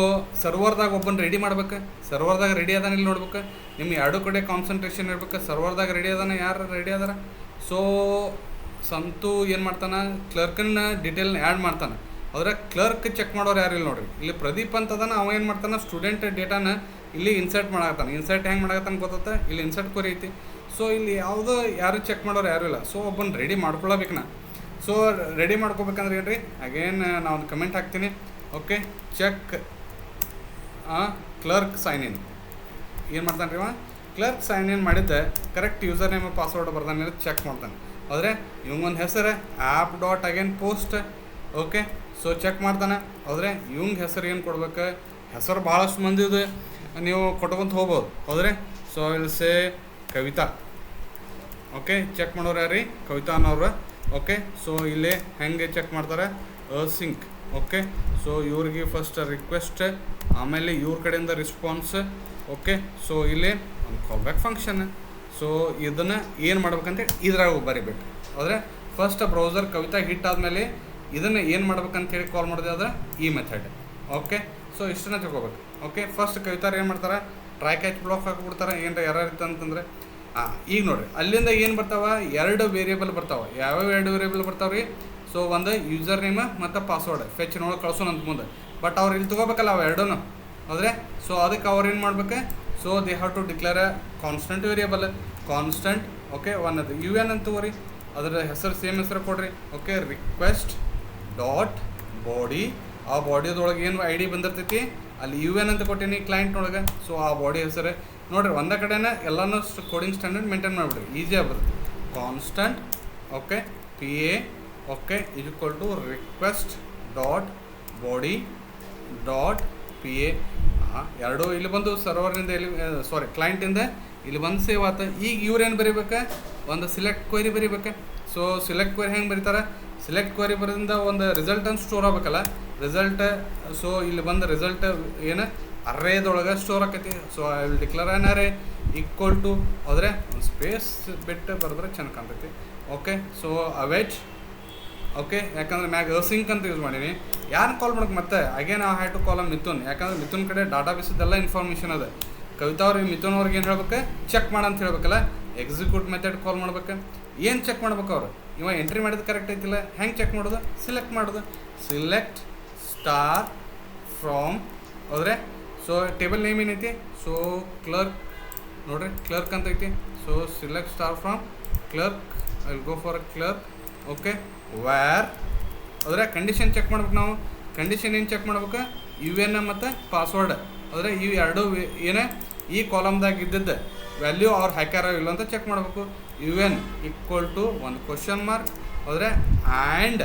ಸರ್ವರ್ದಾಗ ಒಬ್ಬನ ರೆಡಿ ಮಾಡ್ಬೇಕು, ಸರ್ವರ್ದಾಗ ರೆಡಿ ಅದಾನ ಇಲ್ಲಿ ನೋಡ್ಬೇಕು. ನಿಮ್ಮ 2 ಕಡೆ ಕಾನ್ಸಂಟ್ರೇಷನ್ ಇರ್ಬೇಕು. ಸರ್ವರ್ದಾಗ ರೆಡಿ ಅದಾನ, ಯಾರು ರೆಡಿ ಅದಾರ. ಸೊ ಸಂತು ಏನು ಮಾಡ್ತಾನೆ, ಕ್ಲರ್ಕನ್ನ ಡೀಟೇಲ್ನ ಆ್ಯಡ್ ಮಾಡ್ತಾನೆ. ಆದರೆ ಕ್ಲರ್ಕ್ ಚೆಕ್ ಮಾಡೋರು ಯಾರು ಇಲ್ಲ ನೋಡ್ರಿ. ಇಲ್ಲಿ ಪ್ರದೀಪ್ ಅಂತದಾನ, ಅವ ಏನು ಮಾಡ್ತಾನೆ, ಸ್ಟೂಡೆಂಟ್ ಡೇಟಾನ ಇಲ್ಲಿ ಇನ್ಸರ್ಟ್ ಮಾಡಾಕತ್ತಾನೆ. ಇನ್ಸರ್ಟ್ ಹೆಂಗೆ ಮಾಡಾಕತ್ತಾನೆ ಗೊತ್ತ, ಇಲ್ಲಿ ಇನ್ಸರ್ಟ್ ಕೊರಿ ಐತಿ. ಸೊ ಇಲ್ಲಿ ಯಾವುದೋ ಯಾರು ಚೆಕ್ ಮಾಡೋರು ಯಾರೂ ಇಲ್ಲ. ಸೊ ಒಬ್ಬನ ರೆಡಿ ಮಾಡ್ಕೊಳ್ಳಬೇಕು ನಾ. ಸೊ ರೆಡಿ ಮಾಡ್ಕೋಬೇಕಂದ್ರೆ ಏನು ರೀ, ಅಗೇನ್ ನಾ ಒಂದು ಕಮೆಂಟ್ ಹಾಕ್ತೀನಿ. Okay, check clerk sign in. ಏನು ಮಾಡ್ತಾನೆ ರೀ ಅವ, ಕ್ಲರ್ಕ್ ಸೈನ್ ಇನ್ ಮಾಡಿದ್ದೆ ಕರೆಕ್ಟ್ ಯೂಸರ್ ನೇಮ್ ಪಾಸ್ವರ್ಡ್ ಬರ್ದಾನೆ ಚೆಕ್ ಮಾಡ್ತಾನೆ. ಆದರೆ ಇವಂಗೊಂದು ಹೆಸರು app dot again post. Okay, so check ಮಾಡ್ತಾನೆ. ಆದರೆ ಇವಂಗೆ ಹೆಸರು ಏನು ಕೊಡ್ಬೇಕು, ಹೆಸರು ಭಾಳಷ್ಟು ಮಂದಿದು ನೀವು ಕೊಟ್ಕೊಂತ ಹೋಗ್ಬೋದು. ಹೋದರೆ ಸೊ ಇಲ್ಲಿ ಸೇ ಕವಿತಾ. ಓಕೆ, ಚೆಕ್ ಮಾಡೋರು ಯಾರು ರೀ, ಕವಿತಾ ಅನ್ನೋರು. ಓಕೆ, ಸೊ ಇಲ್ಲಿ ಹೆಂಗೆ ಚೆಕ್ ಮಾಡ್ತಾರೆ, ಸಿಂಕ್. ಓಕೆ, ಸೊ ಇವ್ರಿಗೆ ಫಸ್ಟ್ ರಿಕ್ವೆಸ್ಟ್, ಆಮೇಲೆ ಇವ್ರ ಕಡೆಯಿಂದ ರೆಸ್ಪಾನ್ಸ್. ಓಕೆ, ಸೊ ಇಲ್ಲಿ ಒಂದು ಕಾಲ್ ಬ್ಯಾಕ್ ಫಂಕ್ಷನ್. ಸೊ ಇದನ್ನು ಏನು ಮಾಡ್ಬೇಕಂತೇಳಿ ಇದ್ರಾಗ ಬರಿಬೇಕು. ಆದರೆ ಫಸ್ಟ್ ಬ್ರೌಸರ್ ಕವಿತಾ ಹಿಟ್ ಆದಮೇಲೆ ಇದನ್ನು ಏನು ಮಾಡ್ಬೇಕಂತೇಳಿ ಕಾಲ್ ಮಾಡಿದೆ ಆದರೆ ಈ ಮೆಥಡ್. ಓಕೆ, ಸೊ ಇಷ್ಟನ್ನ ತಿಳ್ಕೊಬೇಕು. ಓಕೆ, ಫಸ್ಟ್ ಕವಿತಾರು ಏನು ಮಾಡ್ತಾರೆ, ಟ್ರೈ ಕ್ಯಾಚ್ ಬ್ಲಾಕ್ ಹಾಕಿಬಿಡ್ತಾರೆ ಏನರ ಎರರ್ ಇತ್ತು ಅಂತಂದರೆ. ಈಗ ನೋಡಿರಿ, ಅಲ್ಲಿಂದ ಏನು ಬರ್ತಾವೆ, 2 ವೇರಿಯೇಬಲ್ ಬರ್ತಾವೆ. ಯಾವ್ಯಾವ 2 ವೇರಿಯೇಬಲ್ ಬರ್ತಾವೆ ರೀ, ಸೊ ಒಂದು ಯೂಸರ್ ನೇಮ್ ಮತ್ತು ಪಾಸ್ವರ್ಡ್ ಫೆಚ್ನೊಳಗೆ ಕಳ್ಸೋಣ ಅಂತ ಮುಂದೆ. ಬಟ್ ಅವ್ರು ಇಲ್ಲಿ ತೊಗೋಬೇಕಲ್ಲ ಅವು 2. ಆದರೆ ಸೊ ಅದಕ್ಕೆ ಅವ್ರು ಏನು ಮಾಡ್ಬೇಕು, so they have to declare a constant variable, constant. Okay, ಒಂದದು ಯು ಎನ್ ಅಂತ ತಗೋರಿ, ಅದರ ಹೆಸರು ಸೇಮ್ ಹೆಸರು ಕೊಡ್ರಿ. Okay, request dot body. ಆ ಬಾಡಿಯದೊಳಗೆ ಏನು ಐ ಡಿ ಬಂದಿರ್ತೈತಿ, ಅಲ್ಲಿ ಯು ಎನ್ ಅಂತ ಕೊಟ್ಟೀನಿ ಕ್ಲೈಂಟ್ ಒಳಗೆ. ಸೊ ಆ ಬಾಡಿ ಹೆಸರು ನೋಡಿರಿ, ಒಂದೇ ಕಡೆನೇ ಎಲ್ಲನೂ ಕೋಡಿಂಗ್ ಸ್ಟ್ಯಾಂಡರ್ಡ್ ಮೇಂಟೈನ್ ಮಾಡಿಬಿಡ್ರಿ, ಈಸಿ ಆಗ್ಬಿಡುತ್ತೆ. Constant okay P A okay is equal to request dot body dot P A. ಎರಡೂ ಇಲ್ಲಿ ಬಂದು ಸರ್ವರ್ನಿಂದ ಇಲ್ಲಿ ಸಾರಿ ಕ್ಲೈಂಟಿಂದ ಇಲ್ಲಿ ಬಂದು ಸೇವ್ ಆತ. ಈಗ ಇವ್ರೇನು ಬರೀಬೇಕು, ಒಂದು ಸಿಲೆಕ್ಟ್ ಕ್ವೈರಿ ಬರೀಬೇಕು. ಸೊ ಸಿಲೆಕ್ಟ್ ಕ್ವೈರಿ ಹೆಂಗೆ ಬರೀತಾರೆ, ಸಿಲೆಕ್ಟ್ ಕ್ವೈರಿ ಬರೋದ್ರಿಂದ ಒಂದು ರಿಸಲ್ಟನ್ನು ಸ್ಟೋರ್ ಆಗ್ಬೇಕಲ್ಲ, ರಿಸಲ್ಟ್. ಸೊ ಇಲ್ಲಿ ಬಂದು ರಿಸಲ್ಟ್ ಏನು ಅರೇದೊಳಗೆ ಸ್ಟೋರ್ ಆಕೈತಿ. So I will declare an array equal to ಹೋದರೆ ಒಂದು ಸ್ಪೇಸ್ ಬಿಟ್ಟು ಬರೆದ್ರೆ ಚೆನ್ನಾಗಿ ಕಾಣ್ತೈತಿ. ಓಕೆ ಸೊ ಅವೇಟ್ ಓಕೆ, ಯಾಕಂದ್ರೆ ಮ್ಯಾಗ ಅಸಿಂಕ್ ಅಂತ ಯೂಸ್ ಮಾಡೀನಿ. ಯಾರನ್ನ ಕಾಲ್ ಮಾಡೋಕೆ ಮತ್ತೆ ಅಗೇನ್ ಆ ಹ್ಯಾಡ್ ಟು ಕಾಲ್ ಮಿಥುನ್, ಯಾಕಂದ್ರೆ ಮಿಥುನ್ ಕಡೆ ಡಾಟಾ ಬೇಸಿದ್ದೆಲ್ಲ ಇನ್ಫಾರ್ಮೇಷನ್ ಅದ. ಕವಿತಾ ಅವ್ರಿಗೆ ಮಿಥುನ್ ಅವ್ರಿಗೆ ಏನು ಹೇಳ್ಬೇಕು, ಚೆಕ್ ಮಾಡಂತ ಹೇಳ್ಬೇಕಲ್ಲ, ಎಕ್ಸಿಕ್ಯೂಟ್ ಮೆಥಡ್ ಕಾಲ್ ಮಾಡ್ಬೇಕು. ಏನು ಚೆಕ್ ಮಾಡ್ಬೇಕು ಅವ್ರು, ಇವ ಎಂಟ್ರಿ ಮಾಡಿದ್ದು ಕರೆಕ್ಟ್ ಐತಿಲ್ಲ, ಹೆಂಗೆ ಚೆಕ್ ಮಾಡೋದು, ಸಿಲೆಕ್ಟ್ ಮಾಡೋದು, ಸಿಲೆಕ್ಟ್ ಸ್ಟಾರ್ ಫ್ರಾಮ್ ಹೋದರೆ. ಸೊ ಟೇಬಲ್ ನೇಮ್ ಏನೈತಿ, ಸೊ ಕ್ಲರ್ಕ್ ನೋಡ್ರಿ, ಕ್ಲರ್ಕ್ ಅಂತ ಐತಿ. So select star from clerk, I will go for a clerk. Okay where ಅಂದರೆ ಕಂಡೀಷನ್ ಚೆಕ್ ಮಾಡ್ಬೇಕು ನಾವು. ಕಂಡೀಷನ್ ಏನು ಚೆಕ್ ಮಾಡ್ಬೇಕು, ಯು ಎನ್ ಮತ್ತು ಪಾಸ್ವರ್ಡ್. ಅಂದರೆ ಇವು ಎರಡು ಏನೇ ಈ ಕಾಲಮ್ದಾಗ ಇದ್ದದ್ದು ವ್ಯಾಲ್ಯೂ ಅವ್ರು ಹಾಕ್ಯಾರೋ ಇಲ್ಲ ಅಂತ ಚೆಕ್ ಮಾಡಬೇಕು. ಯು ಎನ್ ಈಕ್ವಲ್ ಟು ಒಂದು ಕ್ವಶನ್ ಮಾರ್ಕ್ ಹೋದರೆ and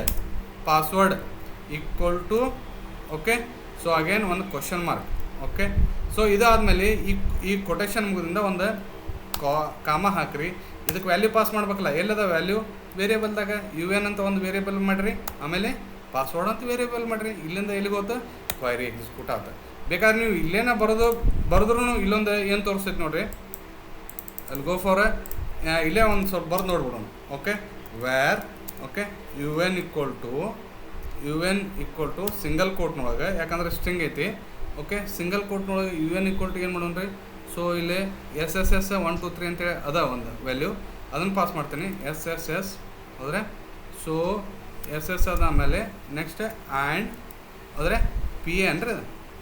password equal to okay. So again ಒಂದು ಕ್ವಶನ್ ಮಾರ್ಕ್ ಓಕೆ. ಸೊ ಇದಾದಮೇಲೆ ಈ ಕೊಟೇಶನ್ ಮುಗಿದಿಂದ ಒಂದು ಕಾಮ ಹಾಕ್ರಿ. ಇದಕ್ಕೆ ವ್ಯಾಲ್ಯೂ ಪಾಸ್ ಮಾಡ್ಬೇಕಲ್ಲ, ಎಲ್ಲದ ವ್ಯಾಲ್ಯೂ ವೇರಿಯೇಬಲ್ದಾಗ ಯು ಎನ್ ಅಂತ ಒಂದು ವೇರಿಯೇಬಲ್ ಮಾಡಿರಿ, ಆಮೇಲೆ ಪಾಸ್ವರ್ಡ್ ಅಂತ ವೇರಿಯೇಬಲ್ ಮಾಡಿರಿ. ಇಲ್ಲಿಂದ ಎಲ್ಲಿಗೆ ಹೋತು, ಕ್ವೈರಿ ಎಕ್ಸಿಕ್ಯೂಟ್ ಆಗುತ್ತೆ. ಬೇಕಾದ್ರೆ ನೀವು ಇಲ್ಲೇನ ಬರೆದ್ರೂ ಇಲ್ಲೊಂದು ಏನು ತೋರಿಸ್ತೈತೆ ನೋಡಿರಿ, ಅಲ್ಲಿ ಗೋ ಫಾರ್ ಇಲ್ಲೇ ಒಂದು ಸ್ವಲ್ಪ ಬರೆದು ನೋಡ್ಬಿಡೋಣ. Okay var okay U N equal to single ಕೋಟ್ನೊಳಗೆ, ಯಾಕಂದ್ರೆ ಸ್ಟ್ರಿಂಗ್ ಐತಿ. ಓಕೆ ಸಿಂಗಲ್ ಕೋಟ್ನೊಳಗೆ ಯು ಎನ್ ಈಕ್ವಲ್ ಟು ಏನು ಮಾಡೋಣ ರೀ, ಸೊ ಇಲ್ಲಿ ಎಸ್ 1 2 3 ಅಂತೇಳಿ ಅದ ಒಂದು ವ್ಯಾಲ್ಯೂ, ಅದನ್ನು ಪಾಸ್ ಮಾಡ್ತೀನಿ. ಎಸ್ ಹೋದರೆ ಸೊ ಎಸ್ ಅದಾದಮೇಲೆ ನೆಕ್ಸ್ಟ್ ಆ್ಯಂಡ್ ಹೋದರೆ ಪಿ ಎ ಅಂದರೆ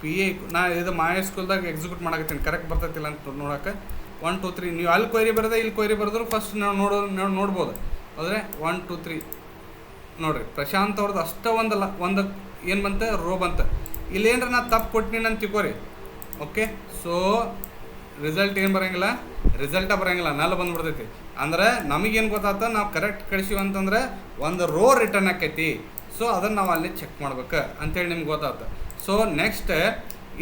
ಪಿ ಎ. ನಾ ಇದು ಮಾಯ ಸ್ಕೂಲ್ದಾಗ ಎಕ್ಸಿಕ್ಯೂಟ್ ಮಾಡಕತ್ತೀನಿ, ಕರೆಕ್ಟ್ ಬರ್ತೈತಿಲ್ಲ ಅಂತ ನೋಡೋಕೆ. 1 2 3 ನೀವು ಅಲ್ಲಿ ಕ್ವೈರಿ ಬರೋದೆ ಇಲ್ಲಿ ಕ್ವೈರಿ ಬರೆದ್ರು ಫಸ್ಟ್ ನಾವು ನೋಡ್ಬೋದು. ಹೋದರೆ 1 2 3 ನೋಡಿರಿ, ಪ್ರಶಾಂತ್ ಅವ್ರದ್ದು ಅಷ್ಟೇ ಒಂದು ಏನು ಬಂತ ರೋ ಬಂತ. ಇಲ್ಲೇನ್ರ ನಾ ತಪ್ಪು ಕೊಟ್ಟಿನಿ ಅಂತ ತಿಳ್ಕೊರಿ. ಓಕೆ ಸೊ ರಿಸಲ್ಟ್ ಏನು ಬರೋಂಗಿಲ್ಲ, ರಿಸಲ್ಟ ಬರೋಂಗಿಲ್ಲ, ನಲ್ ಬಂದ್ಬಿಡ್ತೈತಿ. ಅಂದ್ರೆ ನಮಗೇನು ಗೊತ್ತಾಗ್ತ, ನಾವು ಕರೆಕ್ಟ್ ಕಳಿಸಿವಿ ಅಂತಂದ್ರೆ ಒಂದು ರೋ ರಿಟರ್ನ್ ಆಕೈತಿ. ಸೊ ಅದನ್ನು ನಾವು ಅಲ್ಲಿ ಚೆಕ್ ಮಾಡ್ಬೇಕು ಅಂತೇಳಿ ನಿಮ್ಗೆ ಗೊತ್ತಾಗ್ತದೆ. ಸೊ ನೆಕ್ಸ್ಟ್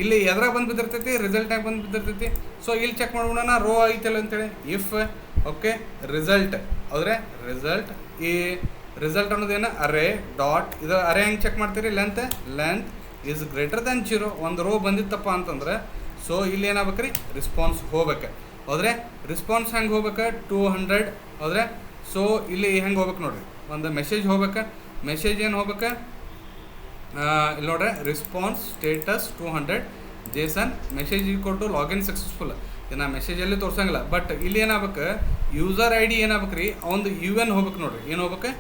ಇಲ್ಲಿ ಎದ್ರಾಗ ಬಂದು ಬಿದ್ದಿರ್ತೈತಿ, ರಿಸಲ್ಟ್ನಾಗ ಬಂದು ಬಿದ್ದಿರ್ತೈತಿ. ಸೊ ಇಲ್ಲಿ ಚೆಕ್ ಮಾಡ್ಬಿಡೋಣ ರೋ ಐತಲ್ಲ ಅಂತೇಳಿ. ಇಫ್ ಓಕೆ ರಿಸಲ್ಟ್ ಆದರೆ ಈ ರಿಸಲ್ಟ್ ಅನ್ನೋದೇನು ಅರೇ ಡಾಟ್, ಇದು ಅರೇ ಹೆಂಗೆ ಚೆಕ್ ಮಾಡ್ತೀರಿ, ಲೆಂತ್ ಈಸ್ ಗ್ರೇಟರ್ ದ್ಯಾನ್ 0. ಒಂದು ರೋ ಬಂದಿತ್ತಪ್ಪ ಅಂತಂದ್ರೆ ಸೊ ಇಲ್ಲಿ ಏನಾಗ್ಬೇಕು ರೀ, ರೆಸ್ಪಾನ್ಸ್ ಹೋಗ್ಬೇಕು. ಹೋದರೆ ರೆಸ್ಪಾನ್ಸ್ ಹೆಂಗೆ ಹೋಗ್ಬೇಕು, 200 ಹೋದರೆ. ಸೊ ಇಲ್ಲಿ ಹೆಂಗೆ ಹೋಗ್ಬೇಕು ನೋಡಿರಿ, ಒಂದು ಮೆಸೇಜ್ ಹೋಗ್ಬೇಕು. ಮೆಸೇಜ್ ಏನು ಹೋಗ್ಬೇಕು, ಇಲ್ಲಿ ನೋಡ್ರಿ response status 200 JSON message equal to login successful. ಇನ್ನು ಮೆಸೇಜಲ್ಲಿ ತೋರ್ಸಂಗಿಲ್ಲ, ಬಟ್ ಇಲ್ಲಿ ಏನಾಗ್ಬೇಕು, ಯೂಸರ್ ID ಏನಾಗ್ಬೇಕು ರೀ, ಅವನು ಯು ಎನ್ ಹೋಗ್ಬೇಕು ನೋಡಿರಿ. ಏನು ಹೋಗ್ಬೇಕು,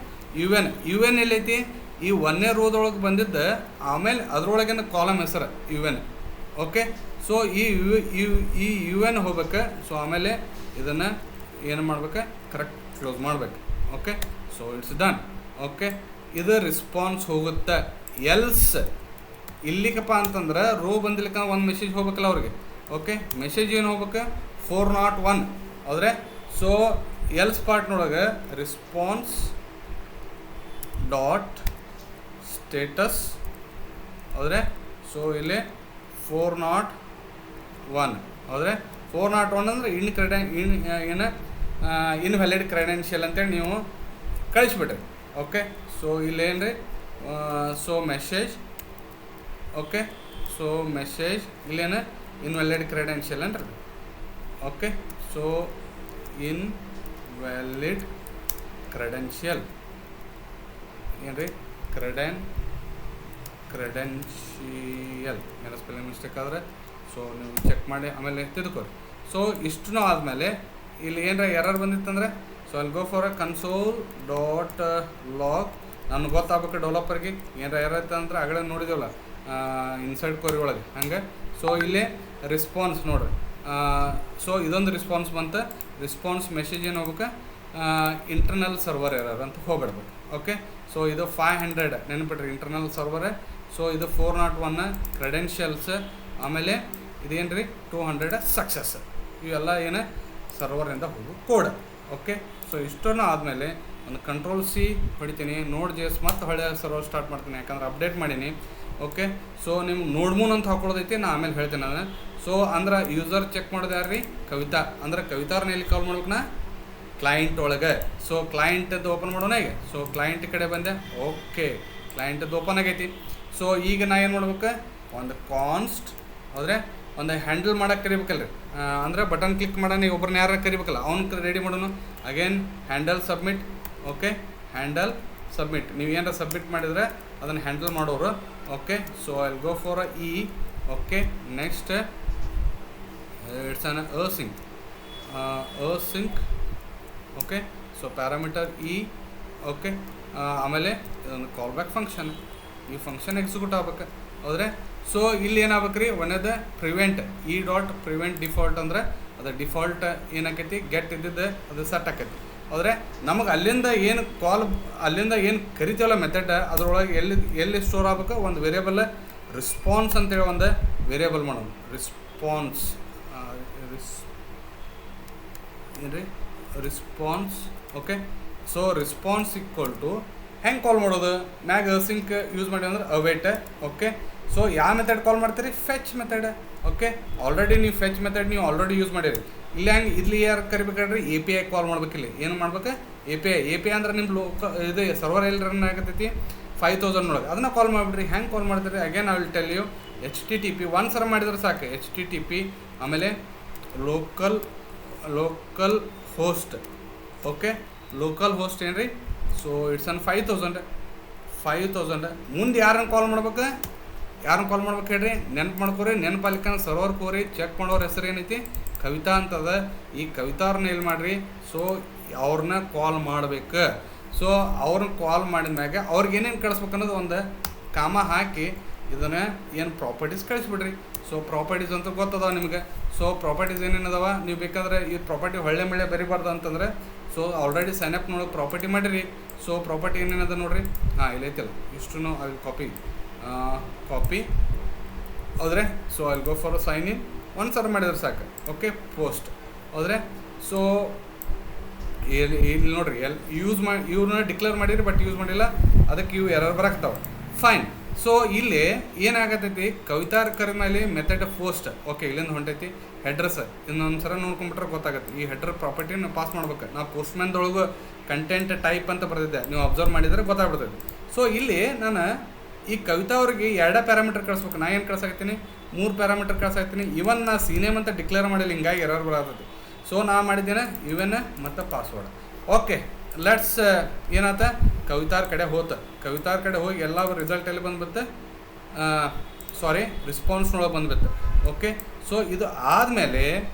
ಯು ಎನ್ ಎಲ್ಲೈತಿ, ಈ 1ನೇ ರೋದೊಳಗೆ ಬಂದಿದ್ದು, ಆಮೇಲೆ ಅದ್ರೊಳಗಿನ ಕಾಲಮ್ ಹೆಸರು ಯು ಎನ್. ಓಕೆ ಸೊ ಈ ಯು ಎನ್ ಹೋಗ್ಬೇಕು. ಸೊ ಆಮೇಲೆ ಇದನ್ನು ಏನು ಮಾಡ್ಬೇಕು, ಕರೆಕ್ಟ್ ಕ್ಲೋಸ್ ಮಾಡ್ಬೇಕು. Okay so it's done. Okay ಇದು ರೆಸ್ಪಾನ್ಸ್ ಹೋಗುತ್ತೆ. ಎಲ್ಸ್ ಇಲ್ಲಿಗಪ್ಪ ಅಂತಂದ್ರೆ ರೋ ಬಂದಿಲ್ಲಕ್ಕ ಒಂದು ಮೆಸೇಜ್ ಹೋಗ್ಬೇಕಲ್ಲ ಅವ್ರಿಗೆ. ಓಕೆ ಮೆಸೇಜ್ ಏನು ಹೋಗ್ಬೇಕು, 401 ಆದರೆ. ಸೊ ಎಲ್ಸ್ ಪಾರ್ಟ್ನೊಳಗೆ ರೆಸ್ಪಾನ್ಸ್ ಡಾಟ್ ಸ್ಟೇಟಸ್ ಆದರೆ. ಸೊ ಇಲ್ಲಿ 401 ಆದರೆ 401 ಅಂದರೆ ಇನ್ವ್ಯಾಲಿಡ್ ಕ್ರೆಡೆನ್ಷಿಯಲ್ ಅಂತೇಳಿ ನೀವು ಕಳಿಸ್ಬಿಟ್ರಿ. ಓಕೆ ಸೊ ಇಲ್ಲೇನು ರೀ, so message okay so message ಇಲ್ಲೇನು ಇನ್ವ್ಯಾಲಿಡ್ ಕ್ರೆಡೆನ್ಷಿಯಲ್ ಅಂದ್ರಿ. ಓಕೆ ಸೊ ಇನ್ವ್ಯಾಲಿಡ್ ಕ್ರೆಡೆನ್ಷಿಯಲ್ ಏನು ರೀ, ಕ್ರೆಡೆನ್ಷಿಯಲ್ ಏನೋ ಸ್ಪೆಲ್ಲಿಂಗ್ ಮಿಸ್ಟೇಕ್ ಆದರೆ ಸೊ ನೀವು ಚೆಕ್ ಮಾಡಿ ಆಮೇಲೆ ತಿಳ್ಕೊರಿ. ಸೊ ಇಷ್ಟು ಆದಮೇಲೆ ಇಲ್ಲಿ ಏನರ ಎರರ್ ಬಂದಿತ್ತಂದರೆ ಸೊ ಅಲ್ಲಿ go for a console dot log. ನನಗೆ ಗೊತ್ತಾಗಬೇಕು ಡೆವಲಪರ್ಗೆ ಏನರ ಎರರ್ ಇತ್ತು ಅಂದ್ರೆ ಆಗಲೇ ನೋಡಿದೇವಲ್ಲ ಇನ್ಸೈಡ್ ಕೋರಿ ಒಳಗೆ ಹಂಗೆ. ಸೊ ಇಲ್ಲಿ ರೆಸ್ಪಾನ್ಸ್ ನೋಡಿರಿ. ಸೊ ಇದೊಂದು ರೆಸ್ಪಾನ್ಸ್ ಬಂತು. ರೆಸ್ಪಾನ್ಸ್ ಮೆಸೇಜ್ ಏನು ಹೋಗ್ಬೇಕು, ಇಂಟರ್ನಲ್ ಸರ್ವರ್ ಎರರ್ ಅಂತ ಹೋಗ್ಬಿಡ್ಬೇಕು. ಓಕೆ ಸೊ ಇದು 500 ನೆನಪಿಟ್ರಿ ಇಂಟರ್ನಲ್ ಸರ್ವರ್. ಸೊ ಇದು 401 ಕ್ರೆಡೆನ್ಷಿಯಲ್ಸ್ ಆಮೇಲೆ ಇದೇನು ರೀ 200 ಸಕ್ಸಸ್. ಇವೆಲ್ಲ ಏನು ಸರ್ವರಿಂದ ಹೋಗು ಕೋಡ್. ಓಕೆ, ಸೊ ಇಷ್ಟನ್ನು ಆದಮೇಲೆ ಒಂದು Ctrl+C ಹೊಡಿತೀನಿ, Node.js ಮತ್ತು ಹೊಳೆ ಸರ್ವರ್ ಸ್ಟಾರ್ಟ್ ಮಾಡ್ತೀನಿ, ಯಾಕಂದ್ರೆ ಅಪ್ಡೇಟ್ ಮಾಡೀನಿ. ಓಕೆ, ಸೊ ನಿಮ್ಗೆ ನೋಡ್ಮೂನ್ ಅಂತ ಹಾಕೊಳ್ಳೋದೈತಿ, ನಾನು ಆಮೇಲೆ ಹೇಳ್ತೀನಿ ನಾನು. ಸೊ ಅಂದ್ರೆ ಯೂಸರ್ ಚೆಕ್ ಮಾಡೋದು ಯಾರು ರೀ? ಕವಿತಾ. ಅಂದ್ರೆ ಕವಿತಾವ್ರನ್ನ ಎಲ್ಲಿ ಕಾಲ್ ಮಾಡ್ಬೇಕು ನಾ? ಕ್ಲೈಂಟ್ ಒಳಗೆ. ಸೊ ಕ್ಲೈಂಟದ್ದು ಓಪನ್ ಮಾಡೋಣ ಈಗ. ಸೊ ಕ್ಲೈಂಟ್ ಕಡೆ ಬಂದೆ. ಓಕೆ, ಕ್ಲೈಂಟದ್ದು ಓಪನ್ ಆಗೈತಿ. ಸೊ ಈಗ ನಾ ಏನು ಮಾಡ್ಬೇಕು? ಒಂದು ಕಾನ್ಸ್ಟ್ ಹೋದರೆ ಒಂದು ಹ್ಯಾಂಡಲ್ ಮಾಡೋಕ್ಕೆ ಕರಿಬೇಕಲ್ರಿ, ಅಂದರೆ ಬಟನ್ ಕ್ಲಿಕ್ ಮಾಡೋಣ, ಈಗ ಒಬ್ಬರನ್ನ ಯಾರು ಕರಿಬೇಕಲ್ಲ ಅವ್ನು ರೆಡಿ ಮಾಡೋಣ. Again handle submit. Okay, handle submit. ನೀವು ಏನಾರ ಸಬ್ಮಿಟ್ ಮಾಡಿದರೆ ಅದನ್ನು ಹ್ಯಾಂಡಲ್ ಮಾಡೋರು. Okay, so I will go for E. Okay, next it's an async. Okay, so parameter E. Okay, ಆಮೇಲೆ ಇದೊಂದು ಕಾಲ್ ಬ್ಯಾಕ್ ಫಂಕ್ಷನ್. ಈ ಫಂಕ್ಷನ್ ಎಕ್ಸಿಕ್ಯೂಟ್ ಆಗ್ಬೇಕು. ಹೌದ್ರೆ, ಸೊ ಇಲ್ಲಿ ಏನಾಗ್ಬೇಕು ರೀ? ಒನ್ನೇದು ಪ್ರಿವೆಂಟ್ E.prevent ಡಿಫಾಲ್ಟ್ ಅಂದ್ರೆ ಅದು ಡಿಫಾಲ್ಟ್ ಏನಾಕೈತಿ ಗೆಟ್ ಇದ್ದಿದ್ದು ಅದು ಸೆಟ್ ಆಕೈತಿ. ಆದರೆ ನಮಗೆ ಅಲ್ಲಿಂದ ಏನು ಕರಿತೀವಲ್ಲ ಮೆಥಡ್, ಅದರೊಳಗೆ ಎಲ್ಲಿ ಸ್ಟೋರ್ ಆಗ್ಬೇಕು? ಒಂದು ವೇರಿಯೇಬಲ್ ರೆಸ್ಪಾನ್ಸ್ ಅಂತೇಳಿ ಒಂದು ವೇರಿಯೇಬಲ್ ಮಾಡೋದು. ರೆಸ್ಪಾನ್ಸ್ ಏನ್ರಿ? Response. Okay, so response equal to ಹೆಂಗೆ ಕಾಲ್ ಮಾಡೋದು? ಮ್ಯಾಗ ಸಿಂಕ್ ಯೂಸ್ ಮಾಡಿ ಅಂದ್ರೆ ಅವೇಟ್. ಓಕೆ, ಸೊ ಯಾವ ಮೆಥಡ್ ಕಾಲ್ ಮಾಡ್ತೀರಿ? Fetch method. ಓಕೆ, ಆಲ್ರೆಡಿ ನೀವು ಫೆಚ್ ಮೆಥಡ್ ನೀವು ಆಲ್ರೆಡಿ ಯೂಸ್ ಮಾಡಿರಿ. ಇಲ್ಲಿ ಯಾರು ಕರಿಬೇಕಾದ್ರಿ? API ಕಾಲ್ ಮಾಡ್ಬೇಕಿಲ್ಲ. ಏನು ಮಾಡ್ಬೇಕು? API ಅಂದ್ರೆ ನಿಮ್ಮ ಇದು ಸರ್ವರ್ ಎಲ್ಲಿ ರನ್ ಆಗತೈತಿ? 5000 ಒಳಗೆ ಅದನ್ನ ಕಾಲ್ ಮಾಡಿಬಿಡ್ರಿ. ಹೆಂಗೆ ಕಾಲ್ ಮಾಡ್ತೀರಿ? Again I will tell you. HTTP ಒಂದು ಸಲ ಮಾಡಿದ್ರೆ ಸಾಕು. HTTP ಆಮೇಲೆ localhost. Okay, localhost ಏನು ರೀ? ಸೊ ಇಟ್ಸ್ ಅನ್ 5000 ಮುಂದೆ ಯಾರನ್ನು ಕಾಲ್ ಮಾಡ್ಬೇಕು? ಹೇಳ್ರಿ? ನೆನ್ಪು ಮಾಡ್ಕೋರಿ. ನೆನಪಲ್ಲಿಕ ಸರ್ವರ್ ಕೋರಿ ಚೆಕ್ ಮಾಡೋರ ಹೆಸರು ಏನೈತಿ? ಕವಿತಾ ಅಂತದ. ಈ ಕವಿತಾವ್ರನ್ನ ಎಲ್ಲಿ ಮಾಡಿರಿ? ಸೊ ಅವ್ರನ್ನ ಕಾಲ್ ಮಾಡ್ಬೇಕು. ಸೊ ಅವ್ರನ್ನ ಕಾಲ್ ಮಾಡಿದ ಮ್ಯಾಗ ಅವ್ರಿಗೆ ಏನೇನು ಕಳಿಸ್ಬೇಕು ಅನ್ನೋದು ಒಂದು ಕಾಮ ಹಾಕಿ ಇದನ್ನು ಏನು ಪ್ರಾಪರ್ಟೀಸ್ ಕಳಿಸ್ಬಿಡ್ರಿ. ಸೊ ಪ್ರಾಪರ್ಟೀಸ್ ಅಂತ ಗೊತ್ತದಾವ ನಿಮಗೆ. ಸೊ ಪ್ರಾಪರ್ಟೀಸ್ ಏನೇನದಾವ? ನೀವು ಬೇಕಾದ್ರೆ ಈ ಪ್ರಾಪರ್ಟಿ ಹೊಳ್ಳೆ ಬರಿಬಾರ್ದು ಅಂತಂದ್ರೆ ಸೊ ಆಲ್ರೆಡಿ ಸೈನಪ್ ನೋಡೋಕೆ ಪ್ರಾಪರ್ಟಿ ಮಾಡಿರಿ. ಸೊ ಪ್ರಾಪರ್ಟಿ ಏನೇನದ ನೋಡಿರಿ. ಇಲ್ಲೈತಿಲ್ಲ, ಇಷ್ಟು ಅಲ್ಲಿ ಕಾಪಿ ಹೌದ್ರೆ. ಸೊ ಅಲ್ಲಿ ಗೋ ಫಾರ್ ಸೈನ್ ಇನ್. ಒಂದು ಸಲ ಮಾಡಿದ್ರೆ ಸಾಕು. ಓಕೆ, ಪೋಸ್ಟ್ ಹೌದ್ರೆ. ಸೊ ಇಲ್ಲಿ ನೋಡ್ರಿ, ಇವ್ರನ್ನ ಡಿಕ್ಲೇರ್ ಮಾಡಿರಿ ಬಟ್ ಯೂಸ್ ಮಾಡಿಲ್ಲ, ಅದಕ್ಕೆ ಇವು ಎರರ್ ಬರಾಕ್ತಾವೆ. ಫೈನ್. ಸೊ ಇಲ್ಲಿ ಏನಾಗತೈತಿ? ಕವಿತಾ ಕರೆ ಮೇಲೆ ಮೆಥಡ್ ಪೋಸ್ಟ್. ಓಕೆ, ಇಲ್ಲಿಂದ ಹೊಂಟೈತಿ ಹೆಡ್ರಸ್. ಇನ್ನೊಂದು ಸಲ ನೋಡ್ಕೊಂಡ್ಬಿಟ್ರೆ ಗೊತ್ತಾಗುತ್ತೆ. ಈ ಹೆಡ್ರ್ ಪ್ರಾಪರ್ಟಿನ ಪಾಸ್ ಮಾಡ್ಬೇಕು. ನಾವು ಪೋಸ್ಟ್ಮ್ಯಾನ್ದೊಳಗೆ ಕಂಟೆಂಟ್ ಟೈಪ್ ಅಂತ ಬರೆದಿದ್ದೆ, ನೀವು ಅಬ್ಸರ್ವ್ ಮಾಡಿದರೆ ಗೊತ್ತಾಗ್ಬಿಡ್ತೈತಿ. ಸೊ ಇಲ್ಲಿ ನಾನು ಈ ಕವಿತಾ ಅವ್ರಿಗೆ 2 ಪ್ಯಾರಾಮೀಟರ್ ಕಳಿಸ್ಬೇಕು. ನಾ ಏನು ಕಳ್ಸಾಕತ್ತೀನಿ? 3 ಪ್ಯಾರಾಮೀಟರ್ ಕಳ್ಸಾಕತ್ತೀನಿ. ಇವನ್ ನಾ ಸಿನೇಮ್ ಅಂತ ಡಿಕ್ಲೇರ್ ಮಾಡಿಲ್ಲ, ಹಿಂಗಾಗಿ ಎರರ್ ಬರತೈತಿ. ಸೊ ನಾ ಮಾಡಿದ್ದೇನೆ ಇವನ್ ಮತ್ತು ಪಾಸ್ವರ್ಡ್. ಓಕೆ, ಲೆಟ್ಸ್ ಏನಾತ? ಕವಿತಾರ ಕಡೆ ಹೋಗಿ ಎಲ್ಲ ರಿಸಲ್ಟ್ ಎಲ್ಲಿ ಬಂದ್ಬಿಡುತ್ತೆ? ರೆಸ್ಪಾನ್ಸ್ನೊಳಗೆ ಬಂದ್ಬಿಡುತ್ತೆ. ಓಕೆ, ಸೊ ಇದು ಆದಮೇಲೆ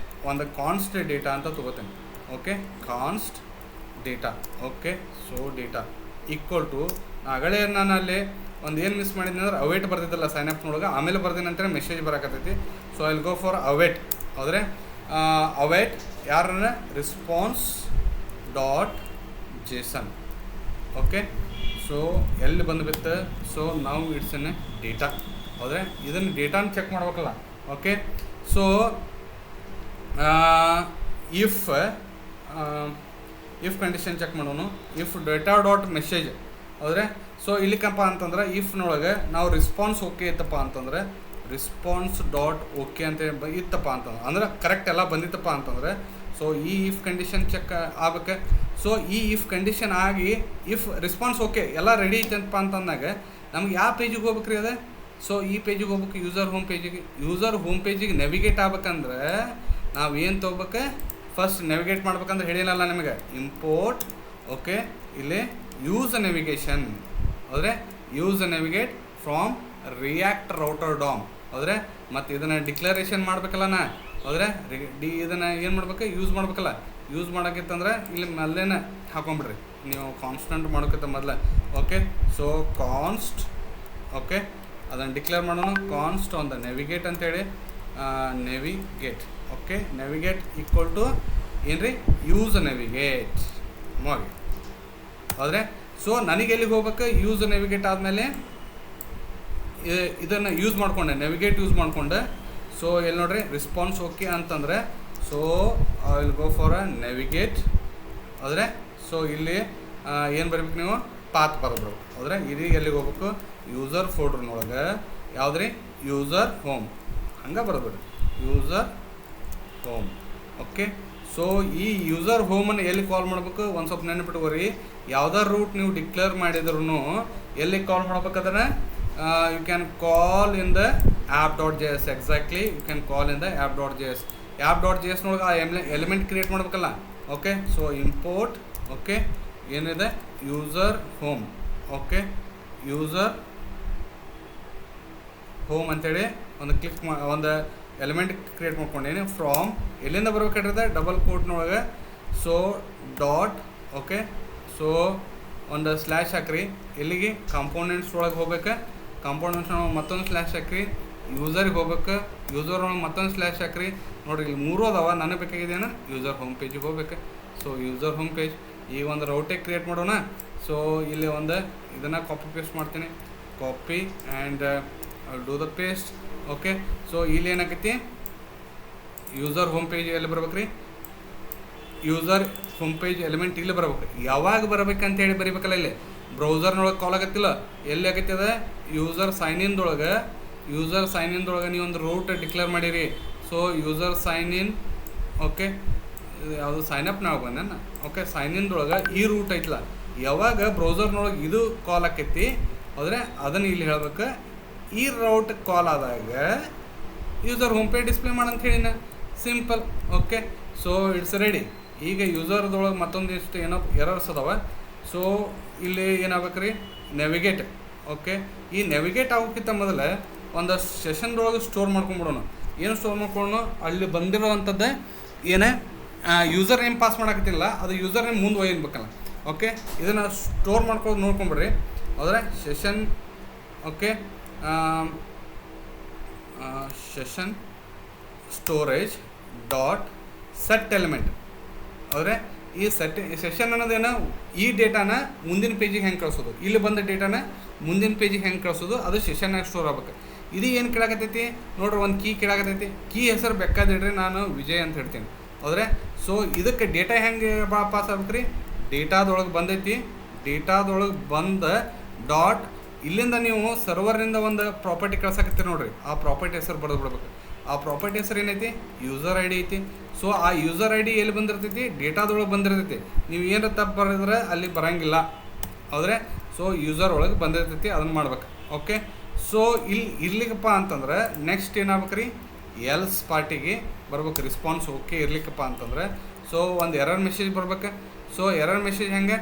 ಒಂದು ಕಾನ್ಸ್ಟ್ ಡೇಟಾ ಅಂತ ತೊಗೋತೀನಿ. Okay, const data. Okay, so data equal to ಆಗಲೇ ನಾನು ಅಲ್ಲಿ ಒಂದು ಏನು ಮಿಸ್ ಮಾಡಿದ್ನಿ ಅಂದ್ರೆ ಅವೇಟ್ ಬರ್ತಿದ್ದಲ್ಲ ಸೈನಪ್ನೊಳಗೆ, ಆಮೇಲೆ ಬರ್ತೀನಿ ಅಂತೇಳಿ ಮೆಸೇಜ್ ಬರಕತ್ತೈತಿ. So I will go for await. ಆದರೆ ಅವೇಟ್ ಯಾರನ್ನ? response.json. ಓಕೆ, ಸೊ ಎಲ್ಲಿ ಬಂದುಬಿಡುತ್ತೆ? ಸೊ ನಾವು ಇಟ್ಸ್ ಎನ್ ಡೇಟಾ. ಹೌದ್ರೆ, ಇದನ್ನು ಡೇಟಾನ ಚೆಕ್ ಮಾಡ್ಬೇಕಲ್ಲ. Okay, so if condition check ಮಾಡೋಣ. ಇಫ್ data.message ಹೌದ್ರೆ. ಸೊ ಇಲ್ಲಿಕಪ್ಪ ಅಂತಂದ್ರೆ ಇಫ್ನೊಳಗೆ ನಾವು ರೆಸ್ಪಾನ್ಸ್ ಓಕೆ ಇತ್ತಪ್ಪ ಅಂತಂದ್ರೆ response.ok ಅಂತ ಇತ್ತಪ್ಪ ಅಂತಂದ್ರೆ ಅಂದ್ರೆ ಕರೆಕ್ಟ್ ಎಲ್ಲ ಬಂದಿತ್ತಪ್ಪ ಅಂತಂದ್ರೆ ಸೊ ಈ ಇಫ್ ಕಂಡೀಷನ್ ಚೆಕ್ ಆಗ್ಬೇಕು. ಸೊ ಈ ಇಫ್ ಕಂಡೀಷನ್ ಆಗಿ ಇಫ್ ರೆಸ್ಪಾನ್ಸ್ ಓಕೆ ಎಲ್ಲ ರೆಡಿ ಐತಪ್ಪ ಅಂತಂದಾಗ ನಮ್ಗೆ ಯಾವ ಪೇಜಿಗೆ ಹೋಗ್ಬೇಕ್ರಿ ಅದೇ? ಸೊ ಈ ಪೇಜಿಗೆ ಹೋಗ್ಬೇಕು, ಯೂಸರ್ ಹೋಮ್ ಪೇಜಿಗೆ ನೆವಿಗೇಟ್ ಆಗ್ಬೇಕಂದ್ರೆ ನಾವೇನು ತೊಗೋಬೇಕು? ಫಸ್ಟ್ ನೆವಿಗೇಟ್ ಮಾಡ್ಬೇಕಂದ್ರೆ ಹೇಳಿಲ್ಲ ನಿಮಗೆ ಇಂಪೋರ್ಟ್. ಓಕೆ, ಇಲ್ಲಿ ಯೂಸ್ ನೆವಿಗೇಷನ್ ಹೌದ್ರೆ, use navigate from React router DOM ಹೌದ್ರೆ. ಮತ್ತು ಇದನ್ನು ಡಿಕ್ಲರೇಷನ್ ಮಾಡ್ಬೇಕಲ್ಲ ಹೌದ್ರೆ. ಇದನ್ನು ಏನು ಮಾಡ್ಬೇಕು? ಯೂಸ್ ಮಾಡ್ಬೇಕಲ್ಲ. ಯೂಸ್ ಮಾಡೋಕ್ಕಿತ್ತಂದ್ರೆ ಇಲ್ಲಿ ಮೊದಲೇನೆ ಹಾಕೊಂಬಿಡ್ರಿ ನೀವು ಕಾನ್ಸ್ಟೆಂಟ್ ಮಾಡೋಕ್ಕಿಂತ ಮೊದಲೇ. Okay, so ಕಾನ್ಸ್ಟ್. ಓಕೆ, ಅದನ್ನು ಡಿಕ್ಲೇರ್ ಮಾಡೋಣ. ಕಾನ್ಸ್ಟ್ ಆನ್ ದ ನೆವಿಗೇಟ್ ಅಂತೇಳಿ ನೆವಿಗೇಟ್. ಓಕೆ, ನೆವಿಗೇಟ್ ಈಕ್ವಲ್ ಟು ಏನ್ರಿ? ಯೂಸ್ ನೆವಿಗೇಟ್ ಮಾಡಿ ಹೌದ್ರೆ. ಸೊ ನನಗೆ ಎಲ್ಲಿಗೆ ಹೋಗ್ಬೇಕು? ಯೂಸ್ ನೆವಿಗೇಟ್ ಆದಮೇಲೆ ಇದನ್ನು ಯೂಸ್ ಮಾಡಿಕೊಂಡೆ, ನೆವಿಗೇಟ್ ಯೂಸ್ ಮಾಡಿಕೊಂಡೆ. ಸೊ ಇಲ್ಲಿ ನೋಡ್ರಿ ರೆಸ್ಪಾನ್ಸ್ ಓಕೆ ಅಂತಂದರೆ so I will go for a navigate. ಆದರೆ ಸೊ ಇಲ್ಲಿ ಏನು ಬರೀಬೇಕು ನೀವು ಪಾತ್ ಬರಬೇಕು. ಆದರೆ ಇದೀಗ ಎಲ್ಲಿಗೆ ಹೋಗ್ಬೇಕು ಯೂಸರ್ ಫೋಲ್ಡ್ರ್ನೊಳಗೆ ಯಾವುದ್ರಿ ಯೂಸರ್ ಹೋಮ್ ಹಂಗೆ ಬರೋದ್ರಿ ಯೂಸರ್ ಹೋಮ್. ಓಕೆ ಸೊ ಈ ಯೂಸರ್ ಹೋಮನ್ನು ಎಲ್ಲಿ ಕಾಲ್ ಮಾಡಬೇಕು ಒಂದು ಸ್ವಲ್ಪ ನೆನಪಿಟ್ಕೋರಿ. ಯಾವ್ದಾರು ರೂಟ್ ನೀವು ಡಿಕ್ಲೇರ್ ಮಾಡಿದ್ರು ಎಲ್ಲಿ ಕಾಲ್ ಮಾಡ್ಬೇಕಾದ್ರೆ you can call in the app.js. Exactly you can call in the app.js. app.jsನೊಳಗೆ ಆ ಎಲಿಮೆಂಟ್ ಕ್ರಿಯೇಟ್ ಮಾಡ್ಬೇಕಲ್ಲ. ಓಕೆ ಸೊ ಇಂಪೋರ್ಟ್ ಓಕೆ ಏನಿದೆ user home. Okay user home ಅಂತೇಳಿ ಒಂದು ಕ್ಲಿಕ್ ಒಂದು ಎಲಿಮೆಂಟ್ ಕ್ರಿಯೇಟ್ ಮಾಡ್ಕೊಂಡೇನೆ. ಫ್ರಾಮ್ ಎಲ್ಲಿಂದ ಬರ್ಬೇಕಾದ್ರೆ ಡಬಲ್ ಕೋಟ್ನೊಳಗೆ ಸೊ ಡಾಟ್ ಓಕೆ ಸೊ ಒಂದು ಸ್ಲ್ಯಾಶ್ ಹಾಕ್ರಿ. ಎಲ್ಲಿಗೆ ಕಾಂಪೋನೆಂಟ್ಸ್ ಒಳಗೆ ಹೋಗ್ಬೇಕು. ಕಾಂಪೋನೆಂಟ್ಸ್ ಒಳಗೆ ಮತ್ತೊಂದು ಸ್ಲ್ಯಾಶ್ ಹಾಕ್ರಿ. ಯೂಸರ್ಗೆ ಹೋಗ್ಬೇಕು. ಯೂಸರ್ ಒಳಗೆ ಮತ್ತೊಂದು ಸ್ಲ್ಯಾಶ್ ಹಾಕ್ರಿ. ನೋಡಿರಿ ಇಲ್ಲಿ 3 ಅದಾವ. ನನಗೆ ಬೇಕಾಗಿದೆಯೇನು ಯೂಸರ್ ಹೋಮ್ ಪೇಜಿಗೆ ಹೋಗ್ಬೇಕು. ಸೊ ಯೂಸರ್ ಹೋಮ್ ಪೇಜ್ ಈಗ ಒಂದು ರೌಟೇ ಕ್ರಿಯೇಟ್ ಮಾಡೋಣ. ಸೊ ಇಲ್ಲಿ ಒಂದು ಇದನ್ನು ಕಾಪಿ ಪೇಸ್ಟ್ ಮಾಡ್ತೀನಿ. Copy and do the paste. Okay so ಇಲ್ಲಿ ಏನಾಕೈತಿ ಯೂಸರ್ ಹೋಮ್ ಪೇಜ್ ಎಲ್ಲಿ ಬರ್ಬೇಕು ರೀ ಯೂಸರ್ ಹೋಮ್ ಪೇಜ್ ಎಲಿಮೆಂಟ್ ಇಲ್ಲಿ ಬರ್ಬೇಕು. ಯಾವಾಗ ಬರ್ಬೇಕಂತೇಳಿ ಬರೀಬೇಕಲ್ಲ. ಇಲ್ಲಿ ಬ್ರೌಸರ್ನೊಳಗೆ ಕಾಲ್ ಆಗತ್ತಿಲ್ಲ. ಎಲ್ಲಿ ಆಗೈತಿ ಅದ ಯೂಸರ್ ಸೈನ್ಇನ್ದೊಳಗೆ ನೀವು ಒಂದು ರೂಟ್ ಡಿಕ್ಲೇರ್ ಮಾಡಿರಿ. So user sign in okay ಯಾವುದು ಸೈನ್ ಅಪ್ ನಾವು ಬಂದ ಓಕೆ ಸೈನ್ ಇನ್ದೊಳಗೆ ಈ ರೂಟ್ ಐತಲ್ಲ. ಯಾವಾಗ ಬ್ರೌಸರ್ನೊಳಗೆ ಇದು ಕಾಲ್ ಆಕೈತಿ ಆದರೆ ಅದನ್ನು ಇಲ್ಲಿ ಹೇಳ್ಬೇಕು. ಈ ರೌಟ್ ಕಾಲ್ ಆದಾಗ ಯೂಸರ್ ಹೋಮ್ ಪೇಜ್ ಡಿಸ್ಪ್ಲೇ ಮಾಡಂತ ಹೇಳಿನ simple. Okay so it's ready. ಈಗ ಯೂಸರ್ದೊಳಗೆ ಮತ್ತೊಂದಿಷ್ಟು ಏನೋ ಎರರ್ಸ್ ಅದಾವ. ಸೊ ಇಲ್ಲಿ ಏನಾಗಬೇಕು ರೀ ನ್ಯಾವಿಗೇಟ್. ಓಕೆ ಈ ನ್ಯಾವಿಗೇಟ್ ಆಗೋಕ್ಕಿಂತ ಮೊದಲು ಒಂದು ಸೆಷನ್ದೊಳಗೆ ಸ್ಟೋರ್ ಮಾಡ್ಕೊಂಬಿಡೋಣ. ಏನು ಸ್ಟೋರ್ ಮಾಡ್ಕೊಳ್ಳೋಣ ಅಲ್ಲಿ ಬಂದಿರೋವಂಥದ್ದು ಏನೇ ಯೂಸರ್ ನೇಮ್ ಪಾಸ್ ಮಾಡೋಕತ್ತಿಲ್ಲ ಅದು ಯೂಸರ್ ನೇಮ್ ಮುಂದೆ ಒಯ್ಯಬೇಕಲ್ಲ. ಓಕೆ ಇದನ್ನು ಸ್ಟೋರ್ ಮಾಡ್ಕೊಳ್ಳೋದು ನೋಡ್ಕೊಂಬಿಡ್ರಿ. ಆದರೆ session okay session storage dot set element. ಆದರೆ ಈ ಸೆಷನ್ ಅನ್ನೋದೇನು ಈ ಡೇಟಾನ ಮುಂದಿನ ಪೇಜಿಗೆ ಹೆಂಗೆ ಕಳಿಸೋದು, ಇಲ್ಲಿ ಬಂದ ಡೇಟಾನ ಮುಂದಿನ ಪೇಜಿಗೆ ಹೆಂಗೆ ಕಳಿಸೋದು ಅದು ಸೆಷನ್ನಾಗ ಸ್ಟೋರ್ ಆಗ್ಬೇಕು. ಇದು ಏನು ಕೇಳಾಕತ್ತೈತಿ ನೋಡ್ರಿ ಒಂದು ಕೀ ಕೇಳಾಕತ್ತೈತಿ. ಕೀ ಹೆಸರು ಬೇಕಾದಿಡ್ರಿ ನಾನು ವಿಜಯ್ ಅಂತ ಹೇಳ್ತೀನಿ. ಹೌದ್ರೆ ಸೊ ಇದಕ್ಕೆ ಡೇಟಾ ಹೆಂಗೆ ಪಾಸ್ ಆಗ್ಬೇಕು ರೀ ಡೇಟಾದೊಳಗೆ ಬಂದೈತಿ. ಡೇಟಾದೊಳಗೆ ಬಂದ ಡಾಟ್ ಇಲ್ಲಿಂದ ನೀವು ಸರ್ವರ್ನಿಂದ ಒಂದು ಪ್ರಾಪರ್ಟಿ ಕಳ್ಸಾಕತ್ತೀರಿ ನೋಡ್ರಿ. ಆ ಪ್ರಾಪರ್ಟಿ ಹೆಸರು ಬರೆದು ಬಿಡ್ಬೇಕು. ಆ ಪ್ರಾಪರ್ಟಿ ಹೆಸರು ಏನೈತಿ ಯೂಸರ್ ಐ ಡಿ ಐತಿ. ಸೊ ಆ ಯೂಸರ್ ಐ ಡಿ ಎಲ್ಲಿ ಬಂದಿರ್ತೈತಿ ಡೇಟಾದೊಳಗೆ ಬಂದಿರ್ತೈತಿ. ನೀವು ಏನಾರ ತಪ್ಪು ಬರೆದ್ರೆ ಅಲ್ಲಿ ಬರೋಂಗಿಲ್ಲ. ಹೌದ್ರೆ ಸೊ ಯೂಸರ್ ಒಳಗೆ ಬಂದಿರ್ತೈತಿ ಅದನ್ನು ಮಾಡ್ಬೇಕು. ಓಕೆ ಸೊ ಇಲ್ಲಿ ಇರ್ಲಿಕ್ಕಪ್ಪ ಅಂತಂದ್ರೆ ನೆಕ್ಸ್ಟ್ ಏನಾಗ್ಬೇಕು ರೀ ಎಲ್ಸ್ ಪಾರ್ಟಿಗೆ ಬರ್ಬೇಕು. ರೆಸ್ಪಾನ್ಸ್ ಓಕೆ ಇರ್ಲಿಕ್ಕಪ್ಪ ಅಂತಂದ್ರೆ ಸೊ ಒಂದು ಎರರ್ ಮೆಸೇಜ್ ಬರ್ಬೇಕು. ಸೊ ಎರರ್ ಮೆಸೇಜ್ ಹೆಂಗೆ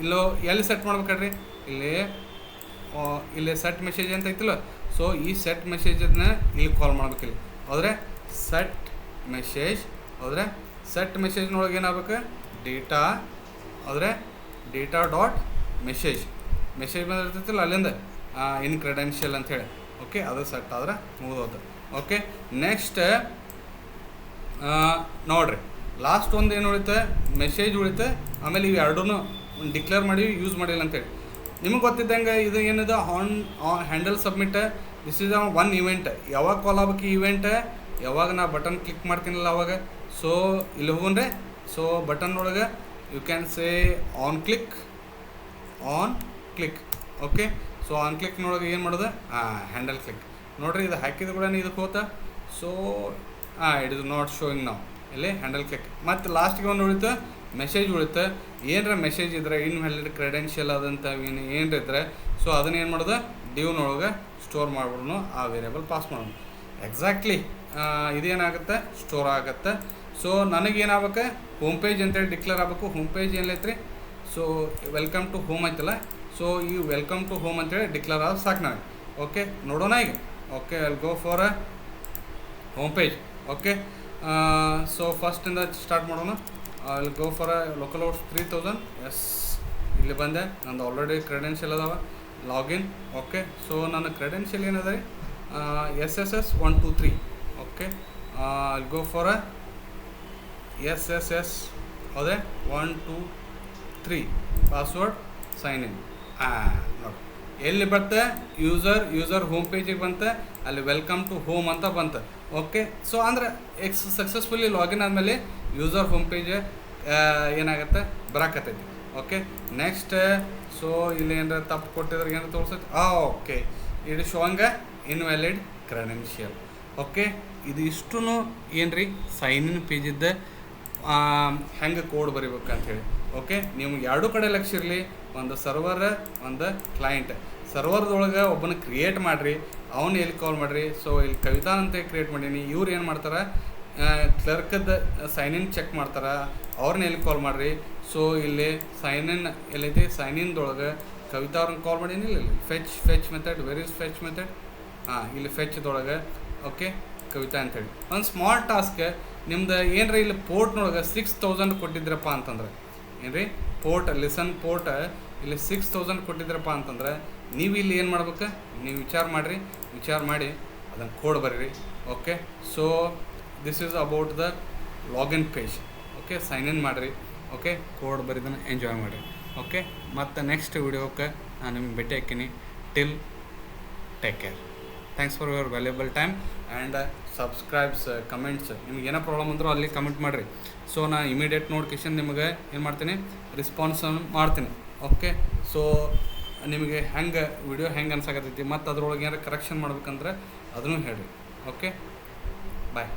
ಇಲ್ಲೋ ಎಲ್ಲಿ ಸೆಟ್ ಮಾಡ್ಬೇಕಲ್ರಿ ಇಲ್ಲಿ ಸೆಟ್ ಮೆಸೇಜ್ ಅಂತ ಐತಿಲ್ಲ. ಸೊ ಈ ಸೆಟ್ ಮೆಸೇಜನ್ನ ಇಲ್ಲಿ ಕಾಲ್ ಮಾಡ್ಬೇಕಿಲ್ಲ. ಹೌದ್ರೆ ಸೆಟ್ ಮೆಸೇಜ್ ಹೌದ್ರೆ ಸೆಟ್ ಮೆಸೇಜ್ನೊಳಗೆ ಏನಾಗಬೇಕು ಡೇಟಾ ಹೌದ್ರೆ ಡೇಟಾ ಡಾಟ್ ಮೆಸೇಜ್ ಬಂದಿರ್ತೈತಿಲ್ಲ ಅಲ್ಲಿಂದ ಇನ್ ಕ್ರೆಡೆನ್ಷಿಯಲ್ ಅಂಥೇಳಿ. ಓಕೆ ಅದು ಸೆಟ್ ಆದ್ರೆ ಮುಗಿದೋದು. ಓಕೆ ನೆಕ್ಸ್ಟ್ ನೋಡಿರಿ ಲಾಸ್ಟ್ ಒಂದು ಏನು ಉಳಿತೆ ಮೆಸೇಜ್ ಉಳಿತೆ. ಆಮೇಲೆ ಇವು ಎರಡೂ ಡಿಕ್ಲೇರ್ ಮಾಡಿ ಯೂಸ್ ಮಾಡಿಲ್ಲ ಅಂತೇಳಿ ನಿಮಗೆ ಗೊತ್ತಿದ್ದಂಗೆ ಇದು ಏನಿದೆ handle submit this is one event. ಯಾವಾಗ ಕಾಲ್ ಆಗ್ಬೇಕು ಈ ಇವೆಂಟ್ ಯಾವಾಗ ನಾ ಬಟನ್ ಕ್ಲಿಕ್ ಮಾಡ್ತೀನಲ್ಲ ಅವಾಗ. ಸೊ ಇಲ್ಲಿ ಹೋಗ್ರೆ ಸೊ ಬಟನ್ ಒಳಗೆ you can say on click okay. So on ಕ್ಲಿಕ್ನೊಳಗೆ ಏನು ಮಾಡೋದು ಹ್ಯಾಂಡಲ್ ಕ್ಲಿಕ್ ನೋಡಿರಿ. ಇದು ಹಾಕಿದ ಕೂಡ ಇದಕ್ಕೆ ಹೋತ. So it is not showing ನಾವು ಇಲ್ಲಿ ಹ್ಯಾಂಡಲ್ ಕ್ಲಿಕ್. ಮತ್ತು ಲಾಸ್ಟಿಗೆ ಒಂದು ಉಳಿತು ಮೆಸೇಜ್ ಉಳಿತು. ಏನರ ಮೆಸೇಜ್ ಇದ್ರೆ ಇನ್ವ್ಯಾಲಿಡ್ ಕ್ರೆಡೆನ್ಷಿಯಲ್ ಆದಂಥ ಏನರ ಇದ್ದರೆ ಸೊ ಅದನ್ನ ಏನು ಮಾಡೋದು ಡ್ಯೂನೊಳಗೆ ಸ್ಟೋರ್ ಮಾಡ್ಬಿಡೋಣ. ಆ ವೇರಿಯಬಲ್ ಪಾಸ್ ಮಾಡೋಣ. ಎಕ್ಸಾಕ್ಟ್ಲಿ ಇದೇನಾಗುತ್ತೆ ಸ್ಟೋರ್ ಆಗುತ್ತೆ. ಸೊ ನನಗೇನಾಗಬೇಕು ಹೋಮ್ ಪೇಜ್ ಅಂತೇಳಿ ಡಿಕ್ಲೇರ್ ಆಗಬೇಕು. ಹೋಮ್ ಪೇಜ್ ಏನೈತ್ರಿ ಸೊ ವೆಲ್ಕಮ್ ಟು ಹೋಮ್ ಐತಲ್ಲ. ಸೊ ಈ ವೆಲ್ಕಮ್ ಟು ಹೋಮ್ ಅಂತೇಳಿ ಡಿಕ್ಲೇರ್ ಆದ ಸಾಕು ನನಗೆ. ಓಕೆ ನೋಡೋಣ ಈಗ. Okay I go for a home page. Okay so ಫಸ್ಟಿಂದ ಸ್ಟಾರ್ಟ್ ಮಾಡೋಣ. I will go for a localhost 3000. Yes ಇಲ್ಲಿ ಬಂದೆ. ನಂದು ಆಲ್ರೆಡಿ ಕ್ರೆಡೆನ್ಷಿಯಲ್ ಅದಾವ ಲಾಗಿನ್. ಓಕೆ ಸೊ ನನ್ನ ಕ್ರೆಡೆನ್ಷಿಯಲ್ ಏನದ ರೀ SSS 123. Okay I will go for a SSS ಹೌದೇ 123 ಪಾಸ್ವರ್ಡ್ ಸೈನ್ ಇನ್. ನೋಡಿ ಎಲ್ಲಿ ಬಂತ ಯೂಸರ್ ಹೋಮ್ ಪೇಜಿಗೆ ಬಂತ, ಅಲ್ಲಿ ವೆಲ್ಕಮ್ ಟು ಹೋಮ್ ಅಂತ ಬಂತು. ಓಕೆ, ಸೊ ಅಂದ್ರೆ ಸಕ್ಸಸ್ಫುಲಿ ಲಾಗಿನ್ ಆದಮೇಲೆ ಯೂಸರ್ ಹೋಮ್ ಪೇಜ್ ಏನಾಗುತ್ತೆ ಬರಾಕತ್ತೈತಿ. ಓಕೆ, ನೆಕ್ಸ್ಟ್ ಸೊ ಇಲ್ಲಿ ಏನಾರ ತಪ್ಪು ಕೊಟ್ಟಿದ್ರೆ ಏನಾರು ತೋರಿಸೈತಿ. ಓಕೆ, ಇದು ಶೋಂಗ ಇನ್ವ್ಯಾಲಿಡ್ ಕ್ರೆಡೆನ್ಷಿಯಲ್. ಓಕೆ, ಇದು ಇಷ್ಟು ಏನು ರೀ ಸೈನ್ ಇನ್ ಪೇಜಿದ್ದ ಹೆಂಗೆ ಕೋಡ್ ಬರಿಬೇಕು ಅಂಥೇಳಿ. ಓಕೆ, ನಿಮ್ಗೆ ಎರಡೂ ಕಡೆ ಲಕ್ಷ ಇರಲಿ, ಒಂದು ಸರ್ವರ್ ಒಂದು ಕ್ಲೈಂಟ್. ಸರ್ವರ್ದೊಳಗೆ ಒಬ್ಬನ ಕ್ರಿಯೇಟ್ ಮಾಡಿರಿ, ಅವನು ಎಲ್ಲಿ ಕಾಲ್ ಮಾಡಿರಿ. ಸೊ ಇಲ್ಲಿ ಕವಿತಾ ಅಂತ ಕ್ರಿಯೇಟ್ ಮಾಡೀನಿ, ಇವ್ರು ಏನು ಮಾಡ್ತಾರೆ ಕ್ಲರ್ಕದ್ದು ಸೈನ್ ಇನ್ ಚೆಕ್ ಮಾಡ್ತಾರೆ, ಅವ್ರನ್ನ ಎಲ್ಲಿ ಕಾಲ್ ಮಾಡಿರಿ. ಸೊ ಇಲ್ಲಿ ಸೈನ್ ಇನ್ ಎಲ್ಲೈತಿ, ಸೈನ್ ಇನ್ದೊಳಗೆ ಕವಿತಾ ಅವ್ರನ್ನ ಕಾಲ್ ಮಾಡೀನಿ. ಇಲ್ಲ fetch method, where is fetch method? ಇಲ್ಲಿ ಫೆಚ್ದೊಳಗೆ ಓಕೆ ಕವಿತಾ ಅಂಥೇಳಿ ಒಂದು ಸ್ಮಾಲ್ ಟಾಸ್ಕ್. ನಿಮ್ದು ಏನರ ಇಲ್ಲಿ ಪೋರ್ಟ್ನೊಳಗೆ 6000 ಕೊಟ್ಟಿದ್ರಪ್ಪ ಅಂತಂದ್ರೆ ಏನು ರೀ, ಲಿಸನ್ ಪೋರ್ಟ್ ಇಲ್ಲಿ 6000 ಕೊಟ್ಟಿದ್ರಪ್ಪ ಅಂತಂದ್ರೆ ನೀವು ಇಲ್ಲಿ ಏನು ಮಾಡ್ಬೇಕು, ನೀವು ವಿಚಾರ ಮಾಡಿ ಅದನ್ನು ಕೋಡ್ ಬರೀರಿ. Okay, so this is about the login page. Okay, sign in ಮಾಡಿರಿ. ಓಕೆ, ಕೋಡ್ ಬರೀದನ್ನು ಎಂಜಾಯ್ ಮಾಡಿರಿ. ಓಕೆ, ಮತ್ತು ನೆಕ್ಸ್ಟ್ ವಿಡಿಯೋಕ್ಕೆ ನಾನು ನಿಮ್ಗೆ ಭೇಟಿ ಹಾಕೀನಿ. Till take care. Thanks for your valuable time and subscribes, comments. ನಿಮ್ಗೆ ಏನೋ ಪ್ರಾಬ್ಲಮ್ ಅಂದರೂ ಅಲ್ಲಿ ಕಮೆಂಟ್ ಮಾಡಿರಿ. ಸೊ ನಾನು ಇಮಿಡಿಯೇಟ್ ನೋಟಿಫಿಕೇಶನ್ ನಿಮಗೆ ಏನು ಮಾಡ್ತೀನಿ, ರೆಸ್ಪಾನ್ಸ್ ಮಾಡ್ತೀನಿ. ಓಕೆ, ಸೊ ನಿಮಗೆ ವಿಡಿಯೋ ಹೆಂಗೆ ಅನ್ಸಾಕತ್ತೈತಿ ಮತ್ತು ಅದ್ರೊಳಗೆ ಏನಾರು ಕರೆಕ್ಷನ್ ಮಾಡ್ಬೇಕಂದ್ರೆ ಅದನ್ನು ಹೇಳಿರಿ. ಓಕೆ, ಬಾಯ್.